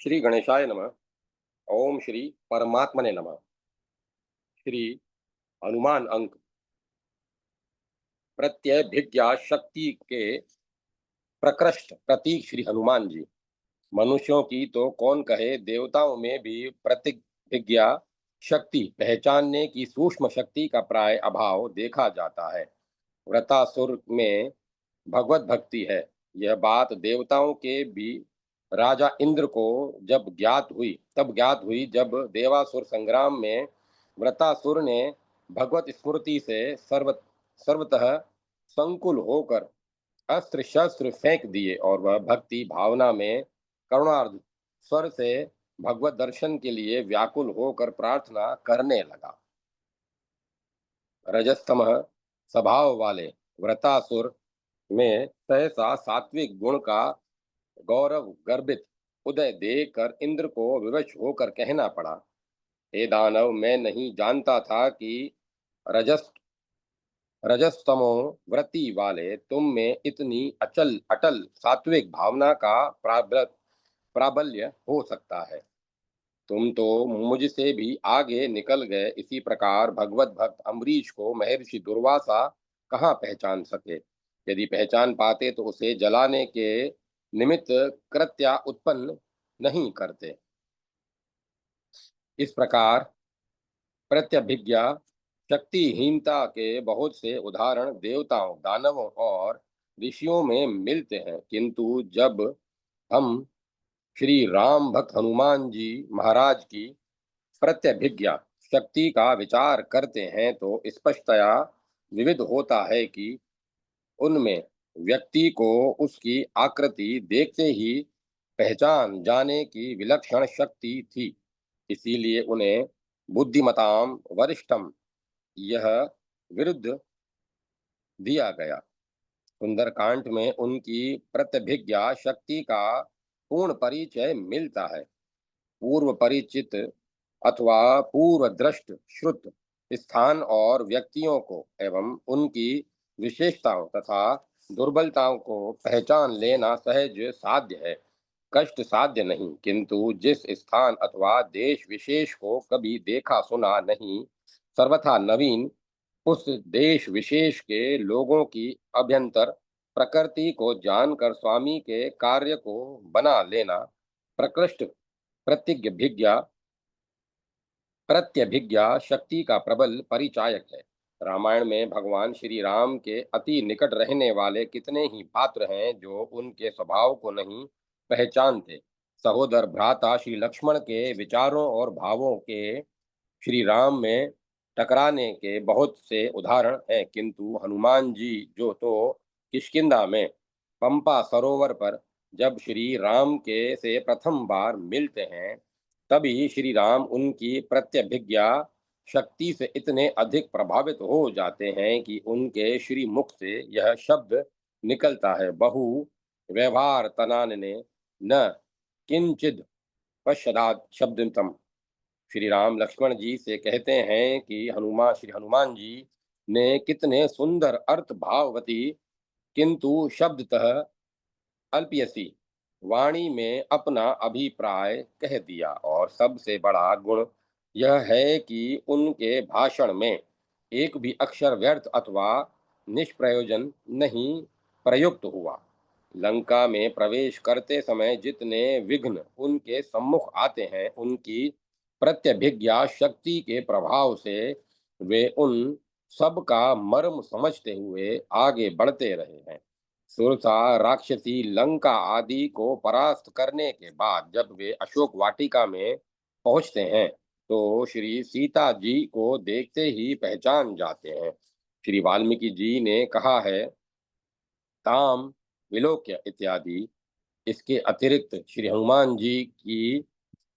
श्री गणेशाय नमः। ओम श्री परमात्मने नमः। श्री हनुमान अंक प्रत्यभिज्ञा शक्ति के प्रकृष्ट प्रतीक श्री हनुमान जी। मनुष्यों की तो कौन कहे, देवताओं में भी प्रतिभिज्ञा शक्ति पहचानने की सूक्ष्म शक्ति का प्राय अभाव देखा जाता है। व्रतासुर में भगवत भक्ति है, यह बात देवताओं के भी राजा इंद्र को तब ज्ञात हुई जब देवासुर संग्राम में व्रतासुर ने भगवत स्मृति से सर्वतः संकुल होकर अस्त्र शस्त्र फेंक दिए और वह भक्ति भावना में करुणार्ध स्वर से भगवत दर्शन के लिए व्याकुल होकर प्रार्थना करने लगा। रजस्तम स्वभाव वाले व्रतासुर में सहसा सात्विक गुण का गौरव गर्भित उदय देखकर इंद्र को विवश होकर कहना पड़ा, हे दानव, मैं नहीं जानता था कि रजस रजस्तमो व्रति वाले तुम में इतनी अचल अटल सात्विक भावना का प्राबल्य हो सकता है। तुम तो मुझसे भी आगे निकल गए। इसी प्रकार भगवत भक्त अम्बरीश को महर्षि दुर्वासा कहाँ पहचान सके। यदि पहचान पाते तो उसे जलाने के निमित्त कृत्या उत्पन्न नहीं करते। इस प्रकार प्रत्यभिज्ञा शक्तिहीनता के बहुत से उदाहरण देवताओं, दानवों और ऋषियों में मिलते हैं, किंतु जब हम श्री राम भक्त हनुमान जी महाराज की प्रत्यभिज्ञा शक्ति का विचार करते हैं तो स्पष्टतया विविध होता है कि उनमें व्यक्ति को उसकी आकृति देखते ही पहचान जाने की विलक्षण शक्ति थी। इसीलिए उन्हें बुद्धिमताम वरिष्ठम यह विरुद्ध दिया गया। सुंदरकांड में उनकी प्रत्यभिज्ञा शक्ति का पूर्ण परिचय मिलता है। पूर्व परिचित अथवा पूर्व दृष्ट श्रुत स्थान और व्यक्तियों को एवं उनकी विशेषताओं तथा दुर्बलताओं को पहचान लेना सहज साध्य है, कष्ट साध्य नहीं। किंतु जिस स्थान अथवा देश विशेष को कभी देखा सुना नहीं, सर्वथा नवीन, उस देश विशेष के लोगों की अभ्यंतर प्रकृति को जानकर स्वामी के कार्य को बना लेना प्रकृष्ट प्रतिभिज्ञा प्रत्यभिज्ञा शक्ति का प्रबल परिचायक है। रामायण में भगवान श्री राम के अति निकट रहने वाले कितने ही पात्र हैं जो उनके स्वभाव को नहीं पहचानते। सहोदर भ्राता श्री लक्ष्मण के विचारों और भावों के श्री राम में टकराने के बहुत से उदाहरण हैं, किंतु हनुमान जी जो तो किष्किंधा में पंपा सरोवर पर जब श्री राम के से प्रथम बार मिलते हैं, तभी श्री राम उनकी प्रत्यभिज्ञा शक्ति से इतने अधिक प्रभावित हो जाते हैं कि उनके श्री मुख से यह शब्द निकलता है, बहु व्यवहार तनाने न किंचिद पश्चात शब्दतम। श्री राम लक्ष्मण जी से कहते हैं कि श्री हनुमान जी ने कितने सुंदर अर्थ भाववती किंतु शब्दतः अल्पीयसी वाणी में अपना अभिप्राय कह दिया। और सबसे बड़ा गुण यह है कि उनके भाषण में एक भी अक्षर व्यर्थ अथवा निष्प्रयोजन नहीं प्रयुक्त हुआ। लंका में प्रवेश करते समय जितने विघ्न उनके सम्मुख आते हैं, उनकी प्रत्यभिज्ञा शक्ति के प्रभाव से वे उन सब का मर्म समझते हुए आगे बढ़ते रहे हैं। सुरसा राक्षसी लंका आदि को परास्त करने के बाद जब वे अशोक वाटिका में पहुंचते हैं तो श्री सीता जी को देखते ही पहचान जाते हैं। श्री वाल्मीकि जी ने कहा है, ताम विलोक्य इत्यादि। इसके अतिरिक्त श्री हनुमान जी की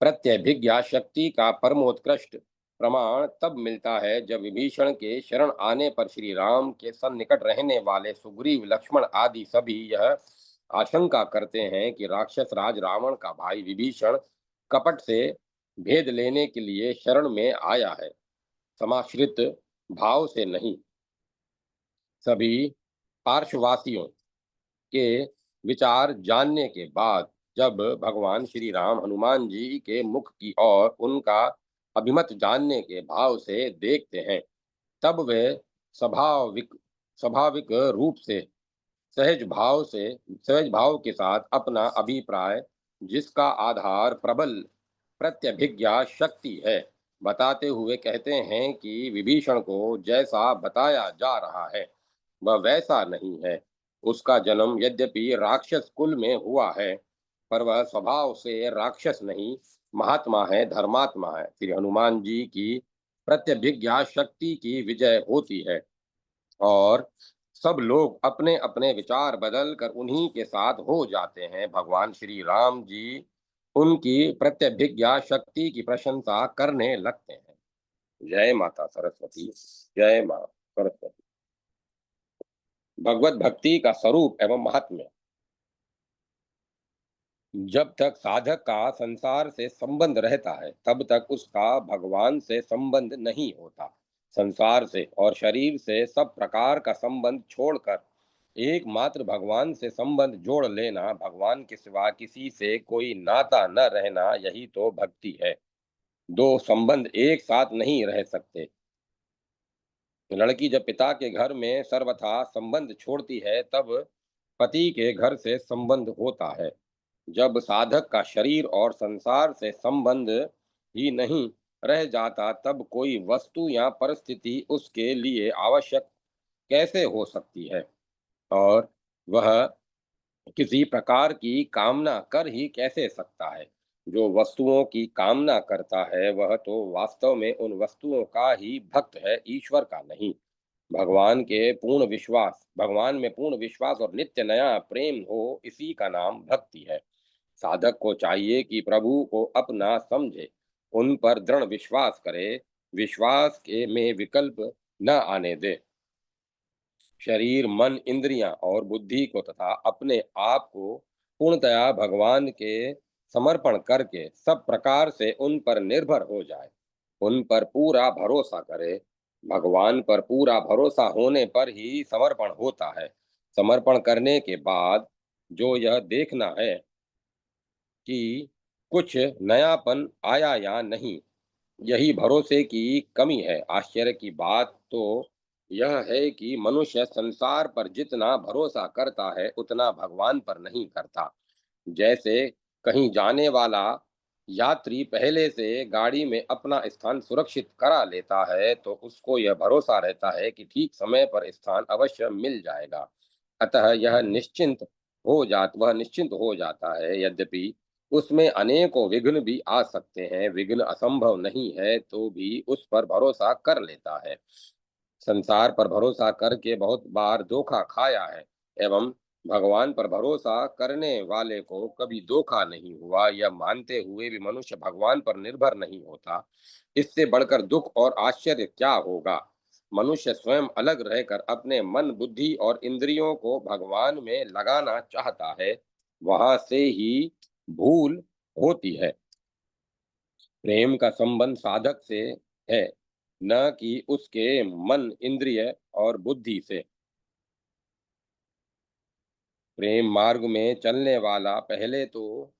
प्रत्यभिज्ञा शक्ति का परमोत्कृष्ट प्रमाण तब मिलता है जब विभीषण के शरण आने पर श्री राम के सन्निकट रहने वाले सुग्रीव लक्ष्मण आदि सभी यह आशंका करते हैं कि राक्षस राज रावण का भाई विभीषण कपट से भेद लेने के लिए शरण में आया है, समाश्रित भाव से नहीं। सभी पार्श्ववासियों के विचार जानने के बाद जब भगवान श्री राम हनुमान जी के मुख की ओर उनका अभिमत जानने के भाव से देखते हैं, तब वे स्वाभाविक स्वाभाविक रूप से सहज भाव के साथ अपना अभिप्राय, जिसका आधार प्रबल प्रत्यभिज्ञा शक्ति है, बताते हुए कहते हैं कि विभीषण को जैसा बताया जा रहा है वह वैसा नहीं है। उसका जन्म यद्यपि राक्षस कुल में हुआ है, पर वह स्वभाव से राक्षस नहीं, महात्मा है, धर्मात्मा है। श्री हनुमान जी की प्रत्यभिज्ञा शक्ति की विजय होती है और सब लोग अपने अपने विचार बदल कर उन्हीं के साथ हो जाते हैं। भगवान श्री राम जी उनकी प्रत्यभिज्ञा शक्ति की प्रशंसा करने लगते हैं। जय माता सरस्वती। जय माँ सरस्वती। भगवत भक्ति का स्वरूप एवं महात्म्य। जब तक साधक का संसार से संबंध रहता है, तब तक उसका भगवान से संबंध नहीं होता। संसार से और शरीर से सब प्रकार का संबंध छोड़कर एकमात्र भगवान से संबंध जोड़ लेना, भगवान के सिवा किसी से कोई नाता न रहना, यही तो भक्ति है। दो संबंध एक साथ नहीं रह सकते। लड़की जब पिता के घर में सर्वथा संबंध छोड़ती है, तब पति के घर से संबंध होता है। जब साधक का शरीर और संसार से संबंध ही नहीं रह जाता, तब कोई वस्तु या परिस्थिति उसके लिए आवश्यक कैसे हो सकती है, और वह किसी प्रकार की कामना कर ही कैसे सकता है। जो वस्तुओं की कामना करता है वह तो वास्तव में उन वस्तुओं का ही भक्त है, ईश्वर का नहीं। भगवान में पूर्ण विश्वास और नित्य नया प्रेम हो, इसी का नाम भक्ति है। साधक को चाहिए कि प्रभु को अपना समझे, उन पर दृढ़ विश्वास करे, विश्वास के में विकल्प न आने दे। शरीर, मन, इंद्रियां और बुद्धि को तथा अपने आप को पूर्णतया भगवान के समर्पण करके सब प्रकार से उन पर निर्भर हो जाए, उन पर पूरा भरोसा करे। भगवान पर पूरा भरोसा होने पर ही समर्पण होता है। समर्पण करने के बाद जो यह देखना है कि कुछ नयापन आया या नहीं, यही भरोसे की कमी है। आश्चर्य की बात तो यह है कि मनुष्य संसार पर जितना भरोसा करता है, उतना भगवान पर नहीं करता। जैसे कहीं जाने वाला यात्री पहले से गाड़ी में अपना स्थान सुरक्षित करा लेता है, तो उसको यह भरोसा रहता है कि ठीक समय पर स्थान अवश्य मिल जाएगा। अतः वह निश्चिंत हो जाता है। यद्यपि उसमें अनेकों विघ्न भी आ सकते हैं, विघ्न असंभव नहीं है, तो भी उस पर भरोसा कर लेता है। संसार पर भरोसा करके बहुत बार धोखा खाया है, एवं भगवान पर भरोसा करने वाले को कभी धोखा नहीं हुआ। यह मानते हुए भी मनुष्य भगवान पर निर्भर नहीं होता, इससे बढ़कर दुख और आश्चर्य क्या होगा। मनुष्य स्वयं अलग रहकर अपने मन, बुद्धि और इंद्रियों को भगवान में लगाना चाहता है, वहां से ही भूल होती है। प्रेम का संबंध साधक से है, न कि उसके मन, इंद्रिय और बुद्धि से। प्रेम मार्ग में चलने वाला पहले तो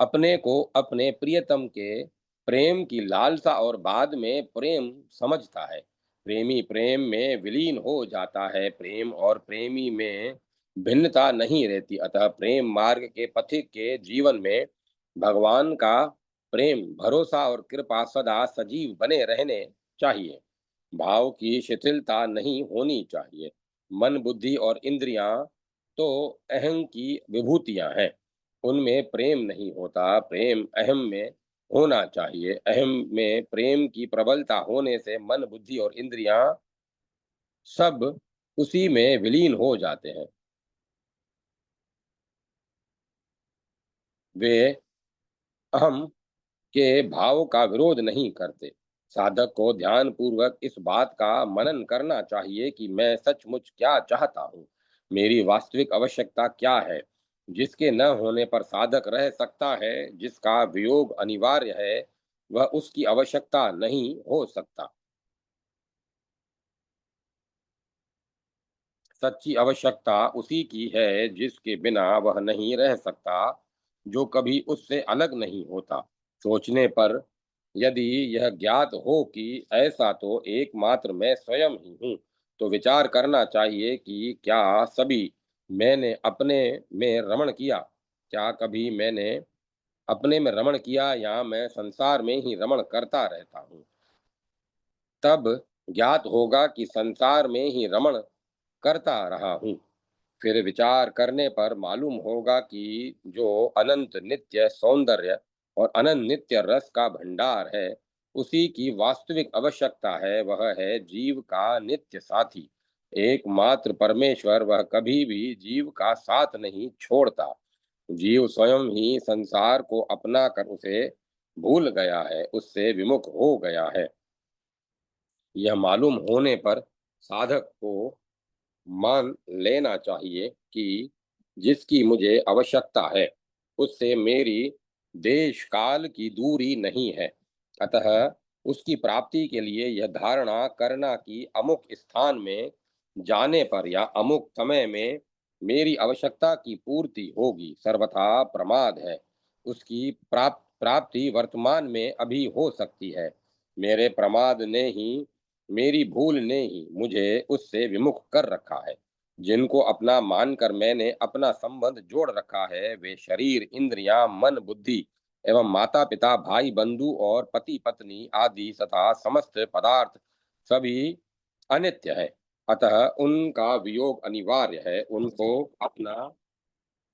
अपने को अपने प्रियतम के प्रेम की लालसा और बाद में प्रेम समझता है। प्रेमी प्रेम में विलीन हो जाता है। प्रेम और प्रेमी में भिन्नता नहीं रहती। अतः प्रेम मार्ग के पथिक के जीवन में भगवान का प्रेम, भरोसा और कृपा सदा सजीव बने रहने चाहिए। भाव की शिथिलता नहीं होनी चाहिए। मन, बुद्धि और इंद्रियां तो अहं की विभूतियां हैं, उनमें प्रेम नहीं होता। प्रेम अहम में होना चाहिए। अहम में प्रेम की प्रबलता होने से मन, बुद्धि और इंद्रियां सब उसी में विलीन हो जाते हैं। वे अहम के भाव का विरोध नहीं करते। साधक को ध्यान पूर्वक इस बात का मनन करना चाहिए कि मैं सचमुच क्या चाहता हूँ, मेरी वास्तविक आवश्यकता क्या है। जिसके न होने पर साधक रह सकता है, जिसका वियोग अनिवार्य है, वह उसकी आवश्यकता नहीं हो सकता। सच्ची आवश्यकता उसी की है जिसके बिना वह नहीं रह सकता। जो कभी उससे अलग नहीं होता। सोचने पर यदि यह ज्ञात हो कि ऐसा तो एकमात्र मैं स्वयं ही हूँ, तो विचार करना चाहिए कि क्या सभी मैंने अपने में रमण किया? क्या कभी मैंने अपने में रमण किया या मैं संसार में ही रमण करता रहता हूँ? तब ज्ञात होगा कि संसार में ही रमण करता रहा हूँ। फिर विचार करने पर मालूम होगा कि जो अनंत नित्य सौंदर्य और अनंत नित्य रस का भंडार है, उसी की वास्तविक आवश्यकता है, वह है जीव का नित्य साथी। एकमात्र परमेश्वर, वह कभी भी जीव का साथ नहीं छोड़ता। जीव स्वयं ही संसार को अपना कर उसे भूल गया है, उससे विमुख हो गया है। यह मालूम होने पर साधक को मान लेना चाहिए कि जिसकी मुझे आवश्यकता है, उससे मेरी देश काल की दूरी नहीं है। अतः उसकी प्राप्ति के लिए यह धारणा करना कि अमुक स्थान में जाने पर या अमुक समय में मेरी आवश्यकता की पूर्ति होगी, सर्वथा प्रमाद है। उसकी प्राप्ति वर्तमान में अभी हो सकती है। मेरे प्रमाद ने ही, मेरी भूल ने ही मुझे उससे विमुख कर रखा है। जिनको अपना मानकर मैंने अपना संबंध जोड़ रखा है, वे शरीर, इंद्रियां, मन, बुद्धि एवं माता पिता, भाई बंधु और पति पत्नी आदि तथा समस्त पदार्थ सभी अनित्य है। अतः उनका वियोग अनिवार्य है।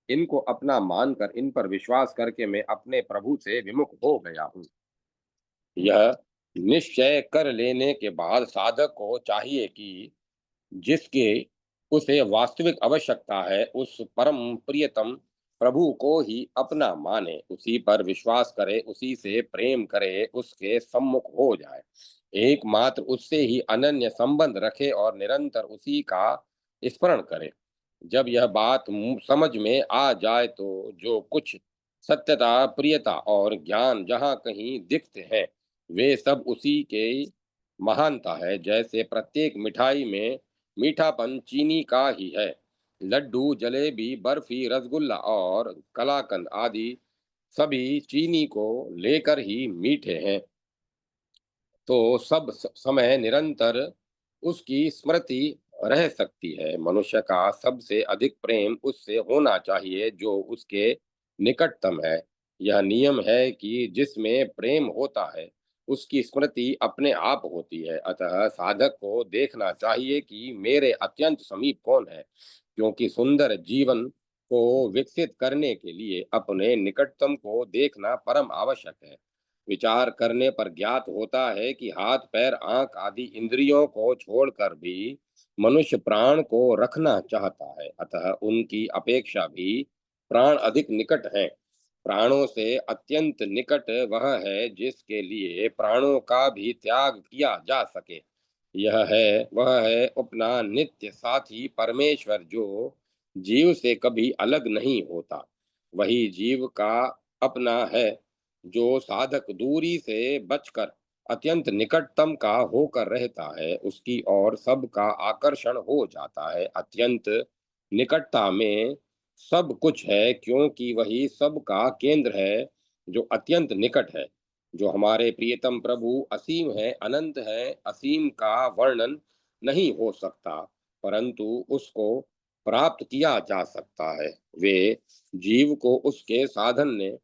इनको अपना मानकर इन पर विश्वास करके मैं अपने प्रभु से विमुख हो गया हूँ। यह निश्चय कर लेने के बाद साधक को चाहिए कि जिसके उसे वास्तविक आवश्यकता है, उस परम प्रियतम प्रभु को ही अपना माने, उसी पर विश्वास करे, उसी से प्रेम करे, उसके सम्मुख हो जाए, एकमात्र उससे ही अनन्य संबंध रखे और निरंतर उसी का स्मरण करे। जब यह बात समझ में आ जाए तो जो कुछ सत्यता, प्रियता और ज्ञान जहाँ कहीं दिखते हैं, वे सब उसी के महानता है। जैसे प्रत्येक मिठाई में मीठापन चीनी का ही है। लड्डू, जलेबी, बर्फी, रसगुल्ला और कलाकंद आदि सभी चीनी को लेकर ही मीठे हैं। तो सब समय निरंतर उसकी स्मृति रह सकती है। मनुष्य का सबसे अधिक प्रेम उससे होना चाहिए जो उसके निकटतम है। यह नियम है कि जिसमें प्रेम होता है, उसकी स्मृति अपने आप होती है। अतः साधक को देखना चाहिए कि मेरे अत्यंत समीप कौन है, क्योंकि सुंदर जीवन को विकसित करने के लिए अपने निकटतम को देखना परम आवश्यक है। विचार करने पर ज्ञात होता है कि हाथ, पैर, आंख आदि इंद्रियों को छोड़कर भी मनुष्य प्राण को रखना चाहता है। अतः उनकी अपेक्षा भी प्राण अधिक निकट हैं। प्राणों से अत्यंत निकट वह है जिसके लिए प्राणों का भी त्याग किया जा सके। वह है अपना नित्य साथी परमेश्वर, जो जीव से कभी अलग नहीं होता। वही जीव का अपना है, जो साधक दूरी से बचकर अत्यंत निकटतम का होकर रहता है, उसकी ओर सबका आकर्षण हो जाता है। अत्यंत निकटता में सब कुछ है, क्योंकि वही सबका केंद्र है जो अत्यंत निकट है। जो हमारे प्रियतम प्रभु असीम है, अनंत है, असीम का वर्णन नहीं हो सकता, परंतु उसको प्राप्त किया जा सकता है। वे जीव को उसके साधन ने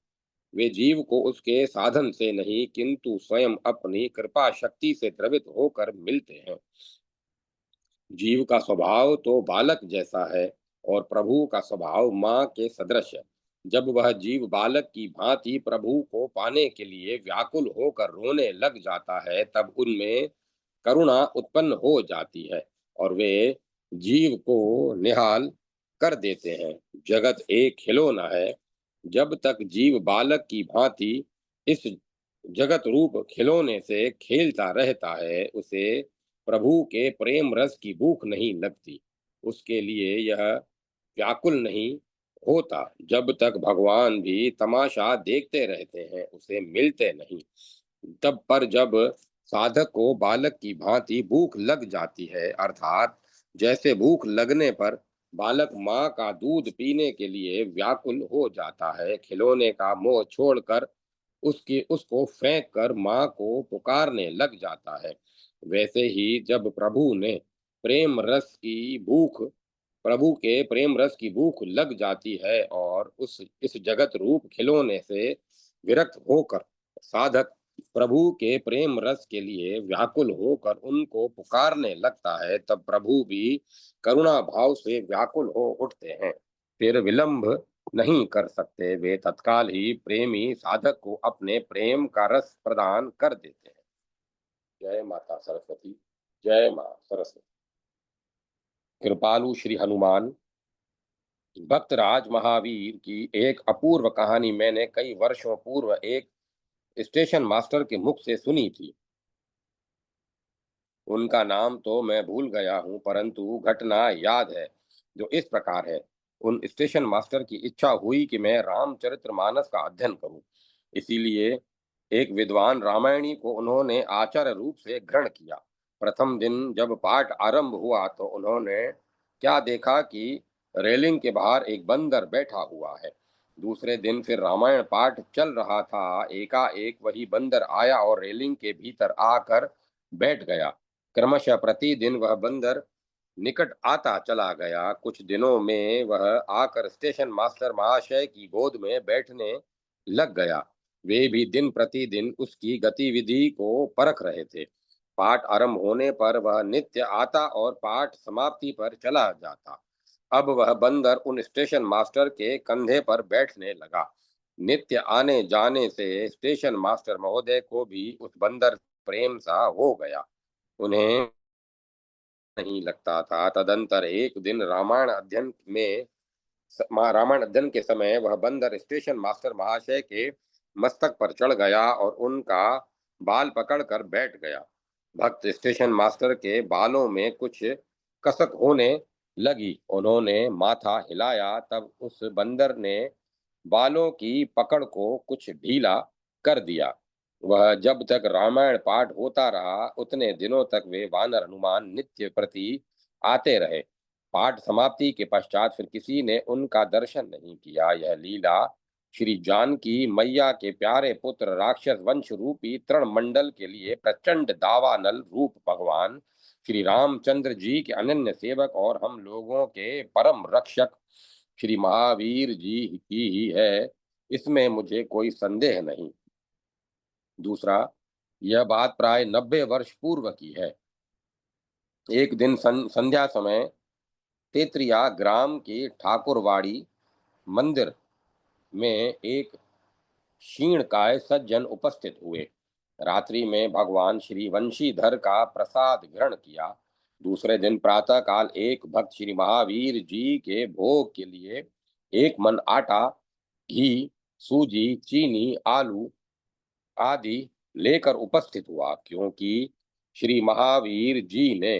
वे जीव को उसके साधन से नहीं, किंतु स्वयं अपनी कृपा शक्ति से द्रवित होकर मिलते हैं। जीव का स्वभाव तो बालक जैसा है और प्रभु का स्वभाव माँ के सदृश है। जब वह जीव बालक की भांति प्रभु को पाने के लिए व्याकुल होकर रोने लग जाता है, तब उनमें करुणा उत्पन्न हो जाती है और वे जीव को निहाल कर देते हैं। जगत एक खिलौना है। जब तक जीव बालक की भांति इस जगत रूप खिलौने से खेलता रहता है, उसे प्रभु के प्रेम रस की भूख नहीं लगती, उसके लिए यह व्याकुल नहीं होता। जब तक भगवान भी तमाशा देखते रहते हैं, उसे मिलते नहीं। तब पर जब साधक को बालक की भांति भूख लग जाती है, अर्थात जैसे भूख लगने पर बालक माँ का दूध पीने के लिए व्याकुल हो जाता है, खिलौने का मोह छोड़कर उसकी उसको फेंक कर माँ को पुकारने लग जाता है। वैसे ही जब प्रेम रस की भूख प्रभु के प्रेम रस की भूख लग जाती है और उस इस जगत रूप खिलौने से विरक्त होकर साधक प्रभु के प्रेम रस के लिए व्याकुल होकर उनको पुकारने लगता है, तब प्रभु भी करुणा भाव से व्याकुल हो उठते हैं। फिर विलंब नहीं कर सकते, वे तत्काल ही प्रेमी साधक को अपने प्रेम का रस प्रदान कर देते हैं। जय माता सरस्वती। जय माँ सरस्वती। कृपालु श्री हनुमान। भक्तराज महावीर की एक अपूर्व कहानी मैंने कई वर्षों पूर्व एक स्टेशन मास्टर के मुख से सुनी थी। उनका नाम तो मैं भूल गया हूँ, परंतु घटना याद है, जो इस प्रकार है। उन स्टेशन मास्टर की इच्छा हुई कि मैं रामचरितमानस का अध्ययन करूं। इसीलिए एक विद्वान रामायणी को उन्होंने आचार्य रूप से ग्रहण किया। प्रथम दिन जब पाठ आरंभ हुआ तो उन्होंने क्या देखा कि रेलिंग के बाहर एक बंदर बैठा हुआ है। दूसरे दिन फिर रामायण पाठ चल रहा था, एकाएक वही बंदर आया और रेलिंग के भीतर आकर बैठ गया। क्रमशः प्रतिदिन वह बंदर निकट आता चला गया। कुछ दिनों में वह आकर स्टेशन मास्टर महाशय की गोद में बैठने लग गया। वे भी दिन प्रतिदिन उसकी गतिविधि को परख रहे थे। पाठ आरंभ होने पर वह नित्य आता और पाठ समाप्ति पर चला जाता। अब वह बंदर उन स्टेशन मास्टर के कंधे पर बैठने लगा। नित्य आने जाने से स्टेशन मास्टर महोदय को भी उस बंदर प्रेम सा हो गया। उन्हें नहीं लगता था। तदंतर एक दिन रामायण अध्ययन के समय वह बंदर स्टेशन मास्टर महाशय के मस्तक पर चढ़ गया और उनका बाल पकड़कर बैठ गया। भक्त स्टेशन मास्टर के बालों में कुछ कसक होने लगी। उन्होंने माथा हिलाया, तब उस बंदर ने बालों की पकड़ को कुछ ढीला कर दिया। वह जब तक रामायण पाठ होता रहा, उतने दिनों तक वे वानर हनुमान नित्य प्रति आते रहे। पाठ समाप्ति के पश्चात फिर किसी ने उनका दर्शन नहीं किया। यह लीला श्री जानकी मैया के प्यारे पुत्र राक्षस वंश रूपी तृणमंडल के लिए प्रचंड दावानल रूप भगवान श्री रामचंद्र जी के अनन्य सेवक और हम लोगों के परम रक्षक श्री महावीर जी की ही है, इसमें मुझे कोई संदेह नहीं। दूसरा, यह बात प्राय 90 वर्ष पूर्व की है। एक दिन संध्या समय तेतरिया ग्राम की ठाकुरवाड़ी मंदिर में एक क्षीणकाय सज्जन उपस्थित हुए। रात्रि में भगवान श्री वंशीधर का प्रसाद ग्रहण किया। दूसरे दिन प्रातःकाल एक भक्त श्री महावीर जी के भोग के लिए एक मन आटा, घी, सूजी, चीनी, आलू आदि लेकर उपस्थित हुआ, क्योंकि श्री महावीर जी ने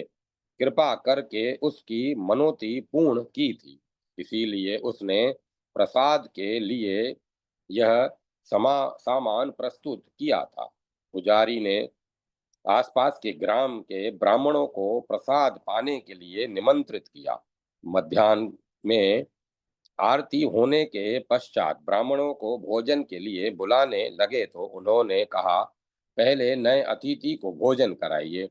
कृपा करके उसकी मनोती पूर्ण की थी। इसीलिए उसने प्रसाद के लिए यह सामान प्रस्तुत किया था। पुजारी ने आसपास के ग्राम के ब्राह्मणों को प्रसाद पाने के लिए निमंत्रित किया। मध्याह्न में आरती होने के पश्चात ब्राह्मणों को भोजन के लिए बुलाने लगे तो उन्होंने कहा, पहले नए अतिथि को भोजन कराइए।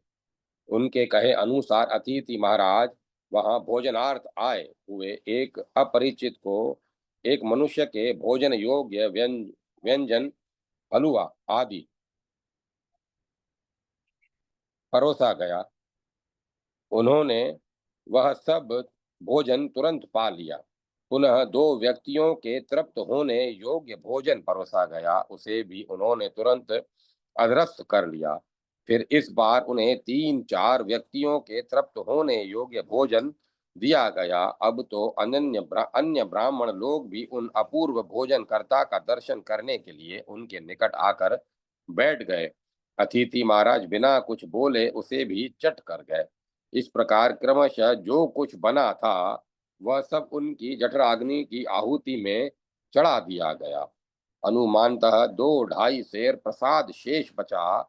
उनके कहे अनुसार अतिथि महाराज वहां भोजनार्थ आए हुए एक अपरिचित को एक मनुष्य के भोजन योग्य व्यंजन, हलवा आदि परोसा गया। उन्होंने वह सब भोजन तुरंत पा लिया। पुनः दो व्यक्तियों के तृप्त होने योग्य भोजन परोसा गया, उसे भी उन्होंने तुरंत अधरस्त कर लिया। फिर इस बार उन्हें 3-4 व्यक्तियों के तृप्त होने योग्य भोजन दिया गया। अब तो अन्य ब्राह्मण लोग भी उन अपूर्व भोजनकर्ता का दर्शन करने के लिए उनके निकट आकर बैठ गए। अतिथि महाराज बिना कुछ बोले उसे भी चट कर गए। इस प्रकार क्रमशः जो कुछ बना था वह सब उनकी जठराग्नि की आहुति में चढ़ा दिया गया। अनुमानतः 2-2.5 सेर प्रसाद शेष बचा।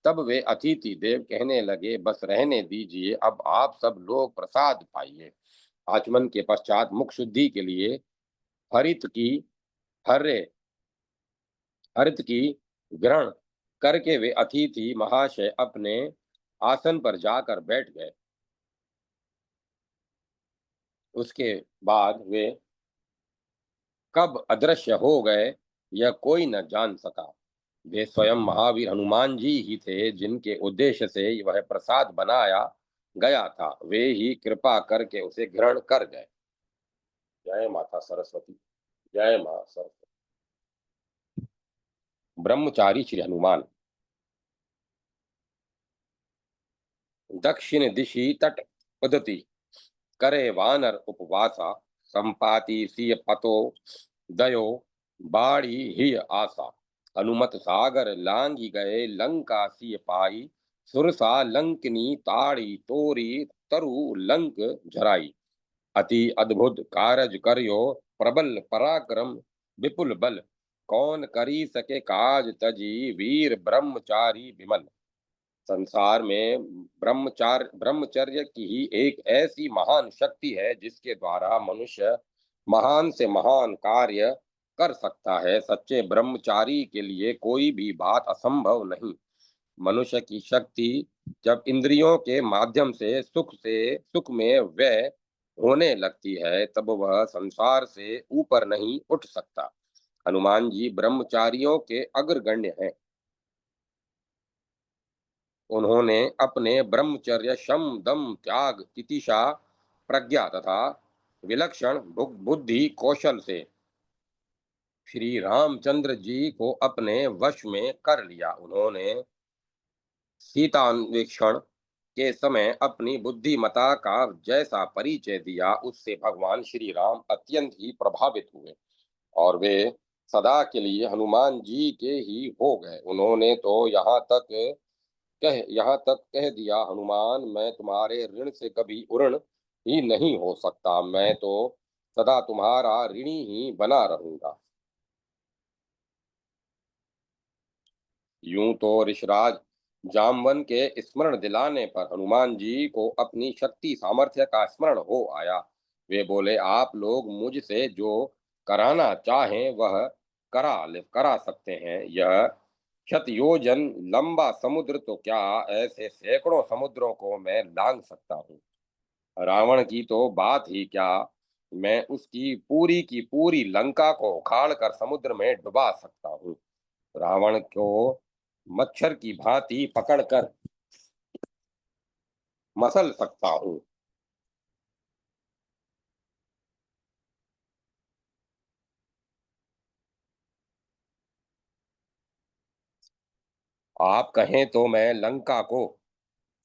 तब वे अतिथि देव कहने लगे, बस रहने दीजिए, अब आप सब लोग प्रसाद पाइए। आचमन के पश्चात मुख शुद्धि के लिए हरित की हर्रे हरित की ग्रहण करके वे अतिथि महाशय अपने आसन पर जाकर बैठ गए। उसके बाद वे कब अदृश्य हो गए यह कोई न जान सका। वे स्वयं महावीर हनुमान जी ही थे जिनके उद्देश्य से वह प्रसाद बनाया गया था। वे ही कृपा करके उसे ग्रहण कर गए। जय माता सरस्वती। जय मां सरस्वती। ब्रह्मचारी श्री हनुमान। दक्षिण दिशि तट उदति करे वानर उपवासा, संपाति सिय पतो दयो बाड़ी ही आशा। अनुमत सागर लांगी गए लंका सिय पाई, सुरसा लंकनी ताड़ी तोरी तरु लंक झराई। अति अद्भुत कारज करियो प्रबल पराक्रम विपुल बल, कौन करी सके काज तजी वीर ब्रह्मचारी विमल। संसार में ब्रह्मचर्य की ही एक ऐसी महान शक्ति है जिसके द्वारा मनुष्य महान से महान कार्य कर सकता है। सच्चे ब्रह्मचारी के लिए कोई भी बात असंभव नहीं। मनुष्य की शक्ति जब इंद्रियों के माध्यम से सुख में व्यय होने लगती है तब वह संसार से ऊपर नहीं उठ सकता। हनुमान जी ब्रह्मचारियों के अग्रगण्य हैं। उन्होंने अपने ब्रह्मचर्य शम दम त्याग तितिक्षा प्रज्ञा तथा विलक्षण बुद्धि कौशल से श्री रामचंद्र जी को अपने वश में कर लिया। उन्होंने सीतान्वेषण के समय अपनी बुद्धिमता का जैसा परिचय दिया उससे भगवान श्री राम अत्यंत ही प्रभावित हुए और वे सदा के लिए हनुमान जी के ही हो गए। उन्होंने तो यहाँ तक कह दिया, हनुमान मैं तुम्हारे ऋण से कभी उऋण ही नहीं हो सकता। मैं तो सदा तुम्हारा ऋणी ही बना रहूंगा। यूं तो ऋषराज जामवन के स्मरण दिलाने पर हनुमान जी को अपनी शक्ति सामर्थ्य का स्मरण हो आया। वे बोले, आप लोग मुझसे जो कराना चाहें वह करा सकते हैं। यह शतयोजन लंबा समुद्र तो क्या, ऐसे सैकड़ों समुद्रों को मैं लांघ सकता हूँ। रावण की तो बात ही क्या, मैं उसकी पूरी की पूरी लंका को उखाड़ कर समुद्र में डुबा सकता हूँ। रावण को मच्छर की भांति पकड़कर मसल सकता हूँ। आप कहें तो मैं लंका को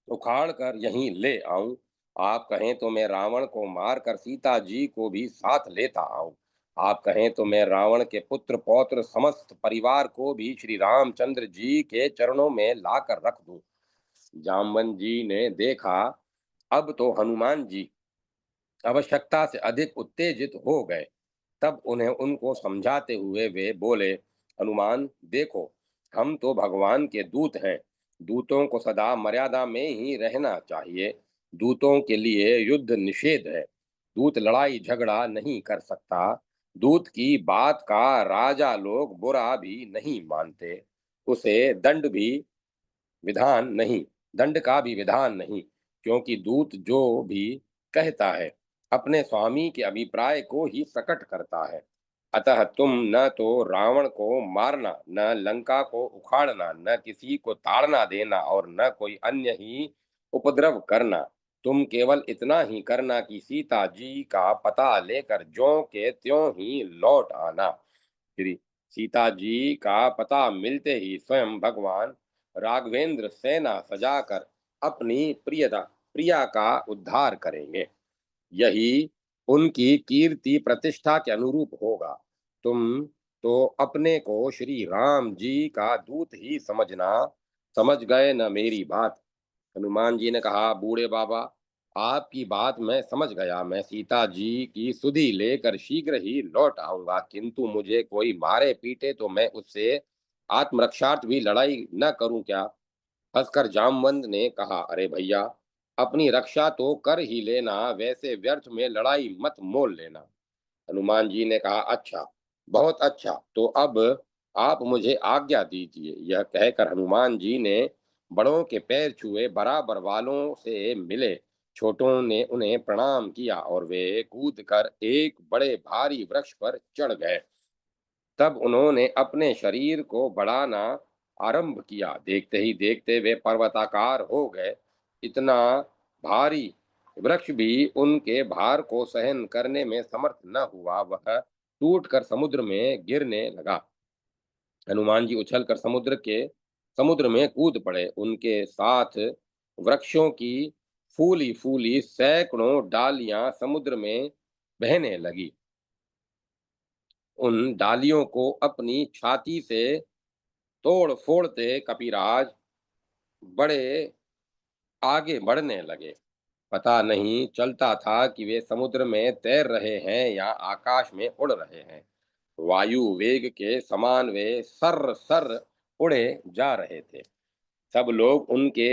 उखाड़ कर यहीं ले आऊं। आप कहें तो मैं रावण को मारकर सीता जी को भी साथ लेता आऊं। आप कहें तो मैं रावण के पुत्र पौत्र समस्त परिवार को भी श्री रामचंद्र जी के चरणों में लाकर रख दूं। जामवन जी ने देखा अब तो हनुमान जी आवश्यकता से अधिक उत्तेजित हो गए। तब उन्हें उनको समझाते हुए वे बोले, हनुमान देखो, हम तो भगवान के दूत हैं। दूतों को सदा मर्यादा में ही रहना चाहिए। दूतों के लिए युद्ध निषेध है। दूत लड़ाई झगड़ा नहीं कर सकता। दूत की बात का राजा लोग बुरा भी नहीं मानते। उसे दंड का भी विधान नहीं, क्योंकि दूत जो भी कहता है अपने स्वामी के अभिप्राय को ही प्रकट करता है। अतः तुम न तो रावण को मारना, न लंका को उखाड़ना, न किसी को ताड़ना देना और न कोई अन्य ही उपद्रव करना। तुम केवल इतना ही करना कि सीता जी का पता लेकर ज्यों के त्यों ही लौट आना। श्री सीता जी का पता मिलते ही स्वयं भगवान राघवेंद्र सेना सजाकर अपनी प्रिया का उद्धार करेंगे। यही उनकी कीर्ति प्रतिष्ठा के अनुरूप होगा। तुम तो अपने को श्री राम जी का दूत ही समझ गए न मेरी बात। हनुमान जी ने कहा, बूढ़े बाबा, आपकी बात मैं समझ गया। मैं सीता जी की सुधि लेकर शीघ्र ही लौट आऊंगा, किंतु मुझे कोई मारे पीटे तो मैं उससे आत्मरक्षार्थ भी लड़ाई न करूं क्या? हंसकर जामवंत ने कहा, अरे भैया, अपनी रक्षा तो कर ही लेना, वैसे व्यर्थ में लड़ाई मत मोल लेना। हनुमान जी ने कहा, अच्छा, बहुत अच्छा, तो अब आप मुझे आज्ञा दीजिए। यह कहकर हनुमान जी ने बड़ों के पैर छुए, बराबर वालों से मिले, छोटों ने उन्हें प्रणाम किया और वे कूद कर एक बड़े भारी वृक्ष पर चढ़ गए। तब उन्होंने अपने शरीर को बढ़ाना आरंभ किया। देखते ही देखते वे पर्वताकार हो गए। इतना भारी वृक्ष भी उनके भार को सहन करने में समर्थ न हुआ, वह टूटकर समुद्र में गिरने लगा। हनुमान जी उछलकर समुद्र में कूद पड़े। उनके साथ वृक्षों की फूली फूली सैकड़ों डालियां समुद्र में बहने लगी। उन डालियों को अपनी छाती से तोड़ फोड़ते कपिराज बड़े आगे बढ़ने लगे। पता नहीं चलता था कि वे समुद्र में तैर रहे हैं या आकाश में उड़ रहे हैं। वायु वेग के समान वे सर सर उड़े जा रहे थे। सब लोग उनके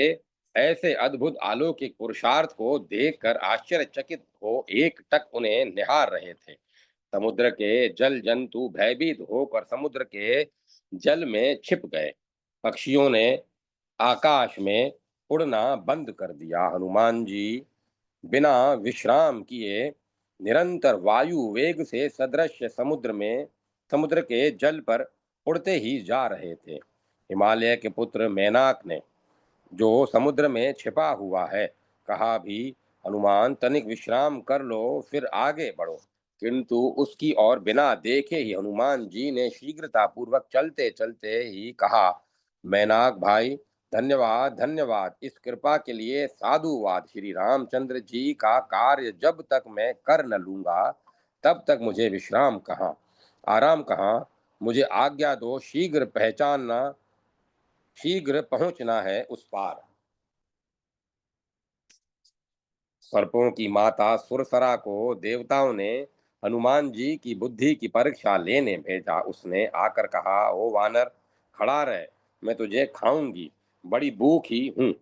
ऐसे अद्भुत अलौकिक पुरुषार्थ को देखकर आश्चर्यचकित हो एकटक उन्हें निहार रहे थे। समुद्र के जल जंतु भयभीत होकर समुद्र के जल में छिप गए। पक्षियों ने आकाश में उड़ना बंद कर दिया। हनुमान जी बिना विश्राम किए निरंतर वायु वेग से सदृश समुद्र के जल पर उड़ते ही जा रहे थे। हिमालय के पुत्र मैनाक ने, जो समुद्र में छिपा हुआ है, कहा भी, हनुमान, तनिक विश्राम कर लो, फिर आगे बढ़ो। किंतु उसकी ओर बिना देखे ही हनुमान जी ने शीघ्रता पूर्वक चलते चलते ही कहा, मैनाक भाई, धन्यवाद धन्यवाद, इस कृपा के लिए साधुवाद। श्री रामचंद्र जी का कार्य जब तक मैं कर न लूंगा, तब तक मुझे विश्राम कहाँ, आराम कहाँ। मुझे आज्ञा दो, शीघ्र पहुंचना है उस पार। सर्पों की माता सुरसरा को देवताओं ने हनुमान जी की बुद्धि की परीक्षा लेने भेजा। उसने आकर कहा, ओ वानर, खड़ा रह, मैं तुझे खाऊंगी, बड़ी भूखी हूँ।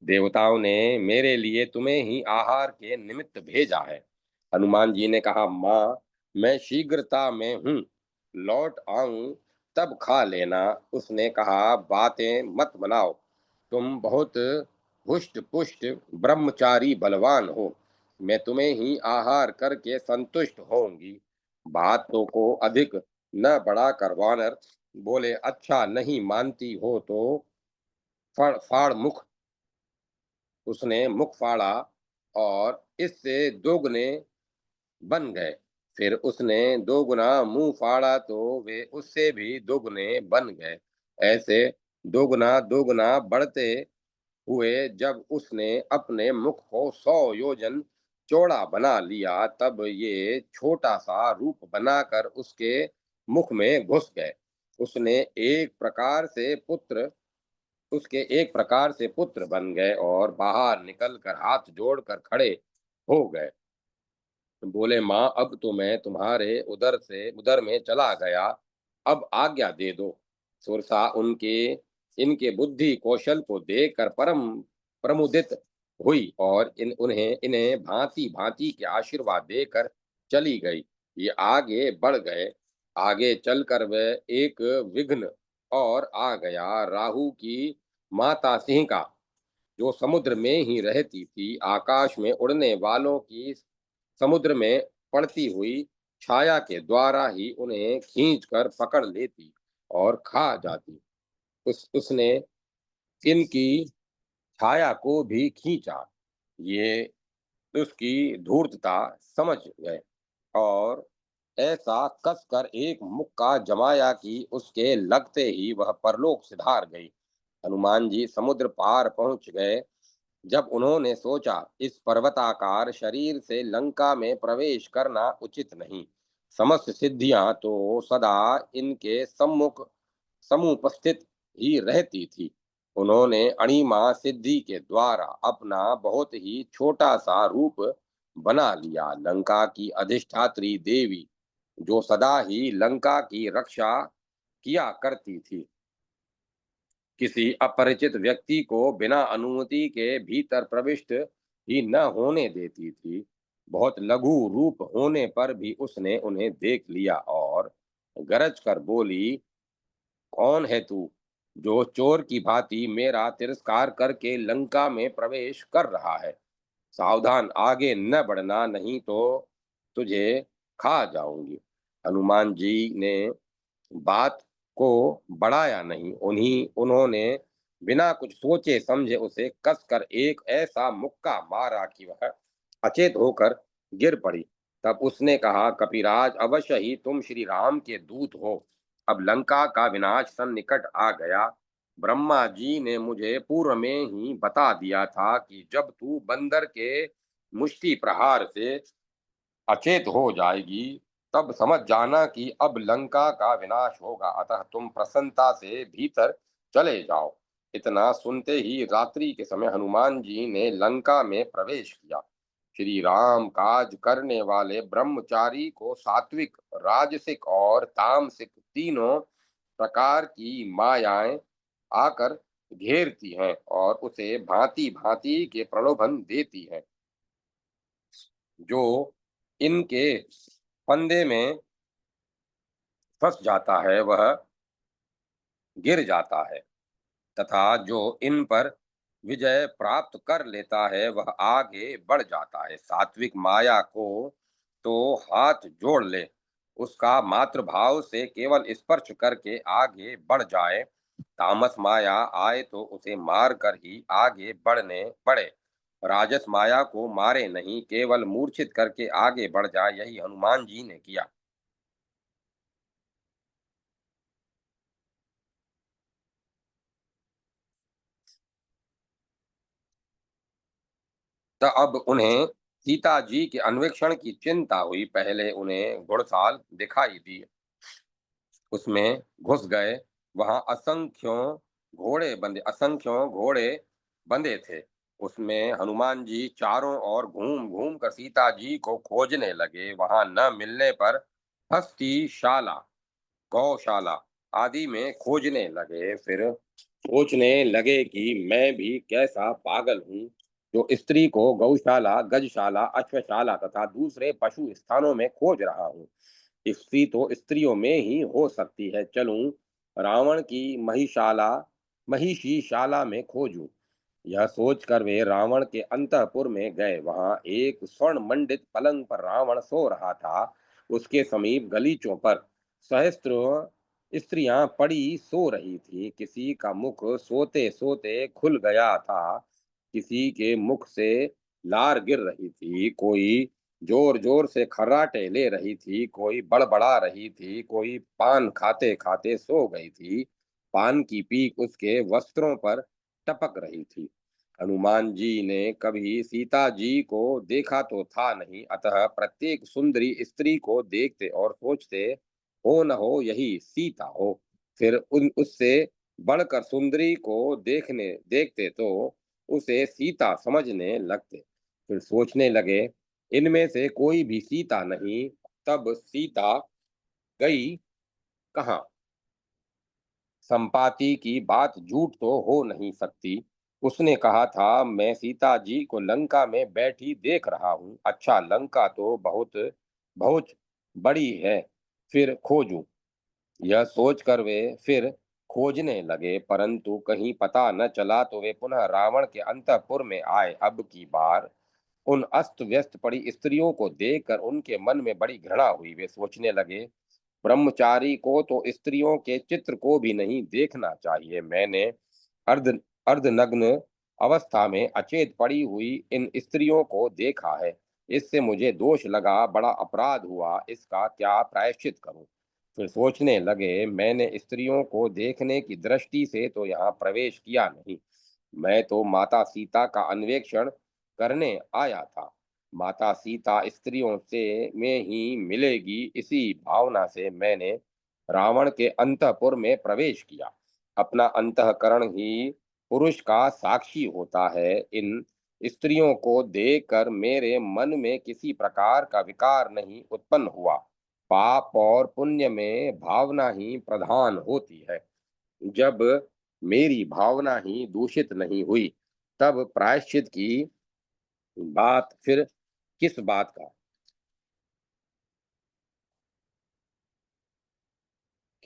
देवताओं ने मेरे लिए तुम्हें ही आहार के निमित्त भेजा है। हनुमान जी ने कहा, माँ, मैं शीघ्रता में हूँ, लौट आऊं तब खा लेना। उसने कहा, बातें मत बनाओ, तुम बहुत हुष्ट पुष्ट ब्रह्मचारी बलवान हो, मैं तुम्हें ही आहार करके संतुष्ट होंगी। बातों को अधिक न बढ़ाकर वानर बोले, अच्छा, नहीं मानती हो तो फड़ फाड़ मुख। उसने मुख फाड़ा और इससे दोगुने बन गए। फिर उसने दोगुना मुंह फाड़ा तो वे उससे भी दोगुने बन गए। ऐसे दोगुना दोगुना बढ़ते हुए जब उसने अपने मुख को 100 योजन चौड़ा बना लिया, तब ये छोटा सा रूप बनाकर उसने एक प्रकार से पुत्र उसके एक प्रकार से पुत्र बन गए और बाहर निकलकर हाथ जोड़कर खड़े हो गए। बोले, माँ, अब तो मैं तुम्हारे उदर में चला गया, अब आज्ञा दे दो। सुरसा उनके इनके बुद्धि कौशल को देखकर परम प्रमुदित हुई और इन्हें भांति भांति के आशीर्वाद देकर चली गई। ये आगे बढ़ गए। आगे चलकर वह एक विघ्न और आ गया। राहु की माता सिंह का, जो समुद्र में ही रहती थी, आकाश में उड़ने वालों की समुद्र में पड़ती हुई छाया के द्वारा ही उन्हें खींचकर पकड़ लेती और खा जाती। उसने इनकी छाया को भी खींचा। ये उसकी धूर्तता समझ गए और ऐसा कसकर एक मुक्का जमाया कि उसके लगते ही वह परलोक सिधार गई। हनुमान जी समुद्र पार पहुंच गए। जब उन्होंने सोचा, इस पर्वताकार शरीर से लंका में प्रवेश करना उचित नहीं, समस्त सिद्धियां तो सदा इनके सम्मुख समुपस्थित ही रहती थी, उन्होंने अणिमा सिद्धि के द्वारा अपना बहुत ही छोटा सा रूप बना लिया। लंका की अधिष्ठात्री देवी, जो सदा ही लंका की रक्षा किया करती थी, किसी अपरिचित व्यक्ति को बिना अनुमति के भीतर प्रविष्ट ही न होने देती थी। बहुत लघु रूप होने पर भी उसने उन्हें देख लिया और गरज कर बोली, कौन है तू जो चोर की भांति मेरा तिरस्कार करके लंका में प्रवेश कर रहा है? सावधान, आगे न बढ़ना, नहीं तो तुझे खा जाऊंगी। हनुमान जी ने बात को बढ़ाया नहीं। उन्होंने बिना कुछ सोचे समझे उसे कसकर एक ऐसा मुक्का मारा कि वह अचेत होकर गिर पड़ी। तब उसने कहा, कपिराज, अवश्य ही तुम श्री राम के दूत हो। अब लंका का विनाश सन्निकट आ गया। ब्रह्मा जी ने मुझे पूर्व में ही बता दिया था कि जब तू बंदर के मुष्टि प्रहार से अचेत हो जाएगी, तब समझ जाना कि अब लंका का विनाश होगा। अतः तुम प्रसन्नता से भीतर चले जाओ। इतना सुनते ही रात्रि के समय हनुमान जी ने लंका में प्रवेश किया। श्री राम काज करने वाले ब्रह्मचारी को सात्विक, राजसिक और तामसिक तीनों प्रकार की मायाएं आकर घेरती हैं और उसे भांति भांति के प्रलोभन देती हैं। जो इनके फंदे में फंस जाता है वह गिर जाता है, तथा जो इन पर विजय प्राप्त कर लेता है वह आगे बढ़ जाता है। सात्विक माया को तो हाथ जोड़ ले, उसका मातृभाव से केवल स्पर्श करके आगे बढ़ जाए। तामस माया आए तो उसे मार कर ही आगे बढ़े। राजस माया को मारे नहीं, केवल मूर्छित करके आगे बढ़ जाए। यही हनुमान जी ने किया। तो अब उन्हें सीता जी के अन्वेषण की चिंता हुई। पहले उन्हें घुड़साल दिखाई दी, उसमें घुस गए। वहां असंख्यों घोड़े बंधे थे। उसमें हनुमान जी चारों ओर घूम घूम कर सीता जी को खोजने लगे। वहां न मिलने पर हस्तिशाला, गौशाला आदि में खोजने लगे। फिर सोचने लगे कि मैं भी कैसा पागल हूँ जो स्त्री को गौशाला, गजशाला, अश्वशाला तथा दूसरे पशु स्थानों में खोज रहा हूँ। स्त्री तो स्त्रियों में ही हो सकती है। चलूं रावण की महिषीशाला में खोजूं। यह सोचकर वे रावण के अंतःपुर में गए। वहां एक स्वर्ण मंडित पलंग पर रावण सो रहा था। उसके समीप गलीचों पर सहस्त्रों स्त्रियां पड़ी सो रही थी। किसी का मुख सोते सोते खुल गया था, किसी के मुख से लार गिर रही थी, कोई जोर जोर से खर्राटे ले रही थी, कोई बड़बड़ा रही थी, कोई पान खाते खाते सो गई थी। पान की पीक उसके वस्त्रों पर टपक रही थी। हनुमान जी ने कभी सीता जी को देखा तो था नहीं, अतः प्रत्येक सुंदरी स्त्री को देखते और सोचते, हो न हो यही सीता हो। फिर उन उससे बढ़कर सुंदरी को देखने देखते तो उसे सीता समझने लगते। फिर सोचने लगे, इनमें से कोई भी सीता नहीं। तब सीता गई कहाँ? संपाति की बात झूठ तो हो नहीं सकती। उसने कहा था, मैं सीता जी को लंका में बैठी देख रहा हूँ। अच्छा, लंका तो बहुत बहुत बड़ी है, फिर खोजूं। यह सोचकर वे फिर खोजने लगे, परंतु कहीं पता न चला। तो वे पुनः रावण के अंतःपुर में आए। अब की बार उन अस्त व्यस्त पड़ी स्त्रियों को देखकर उनके मन में बड़ी घृणा हुई। वे सोचने लगे, ब्रह्मचारी को तो स्त्रियों के चित्र को भी नहीं देखना चाहिए। मैंने अर्ध अर्धनग्न अवस्था में अचेत पड़ी हुई इन स्त्रियों को देखा है। इससे मुझे दोष लगा, बड़ा अपराध हुआ। इसका क्या प्रायश्चित करूं? फिर सोचने लगे, मैंने स्त्रियों को देखने की दृष्टि से तो यहाँ प्रवेश किया नहीं। मैं तो माता सीता का अन्वेषण करने आया था। माता सीता स्त्रियों से में ही मिलेगी, इसी भावना से मैंने रावण के अंतःपुर में प्रवेश किया। अपना अंतःकरण ही पुरुष का साक्षी होता है। इन स्त्रियों को देखकर मेरे मन में किसी प्रकार का विकार नहीं उत्पन्न हुआ। पाप और पुण्य में भावना ही प्रधान होती है। जब मेरी भावना ही दूषित नहीं हुई, तब प्रायश्चित की बात फिर किस बात का?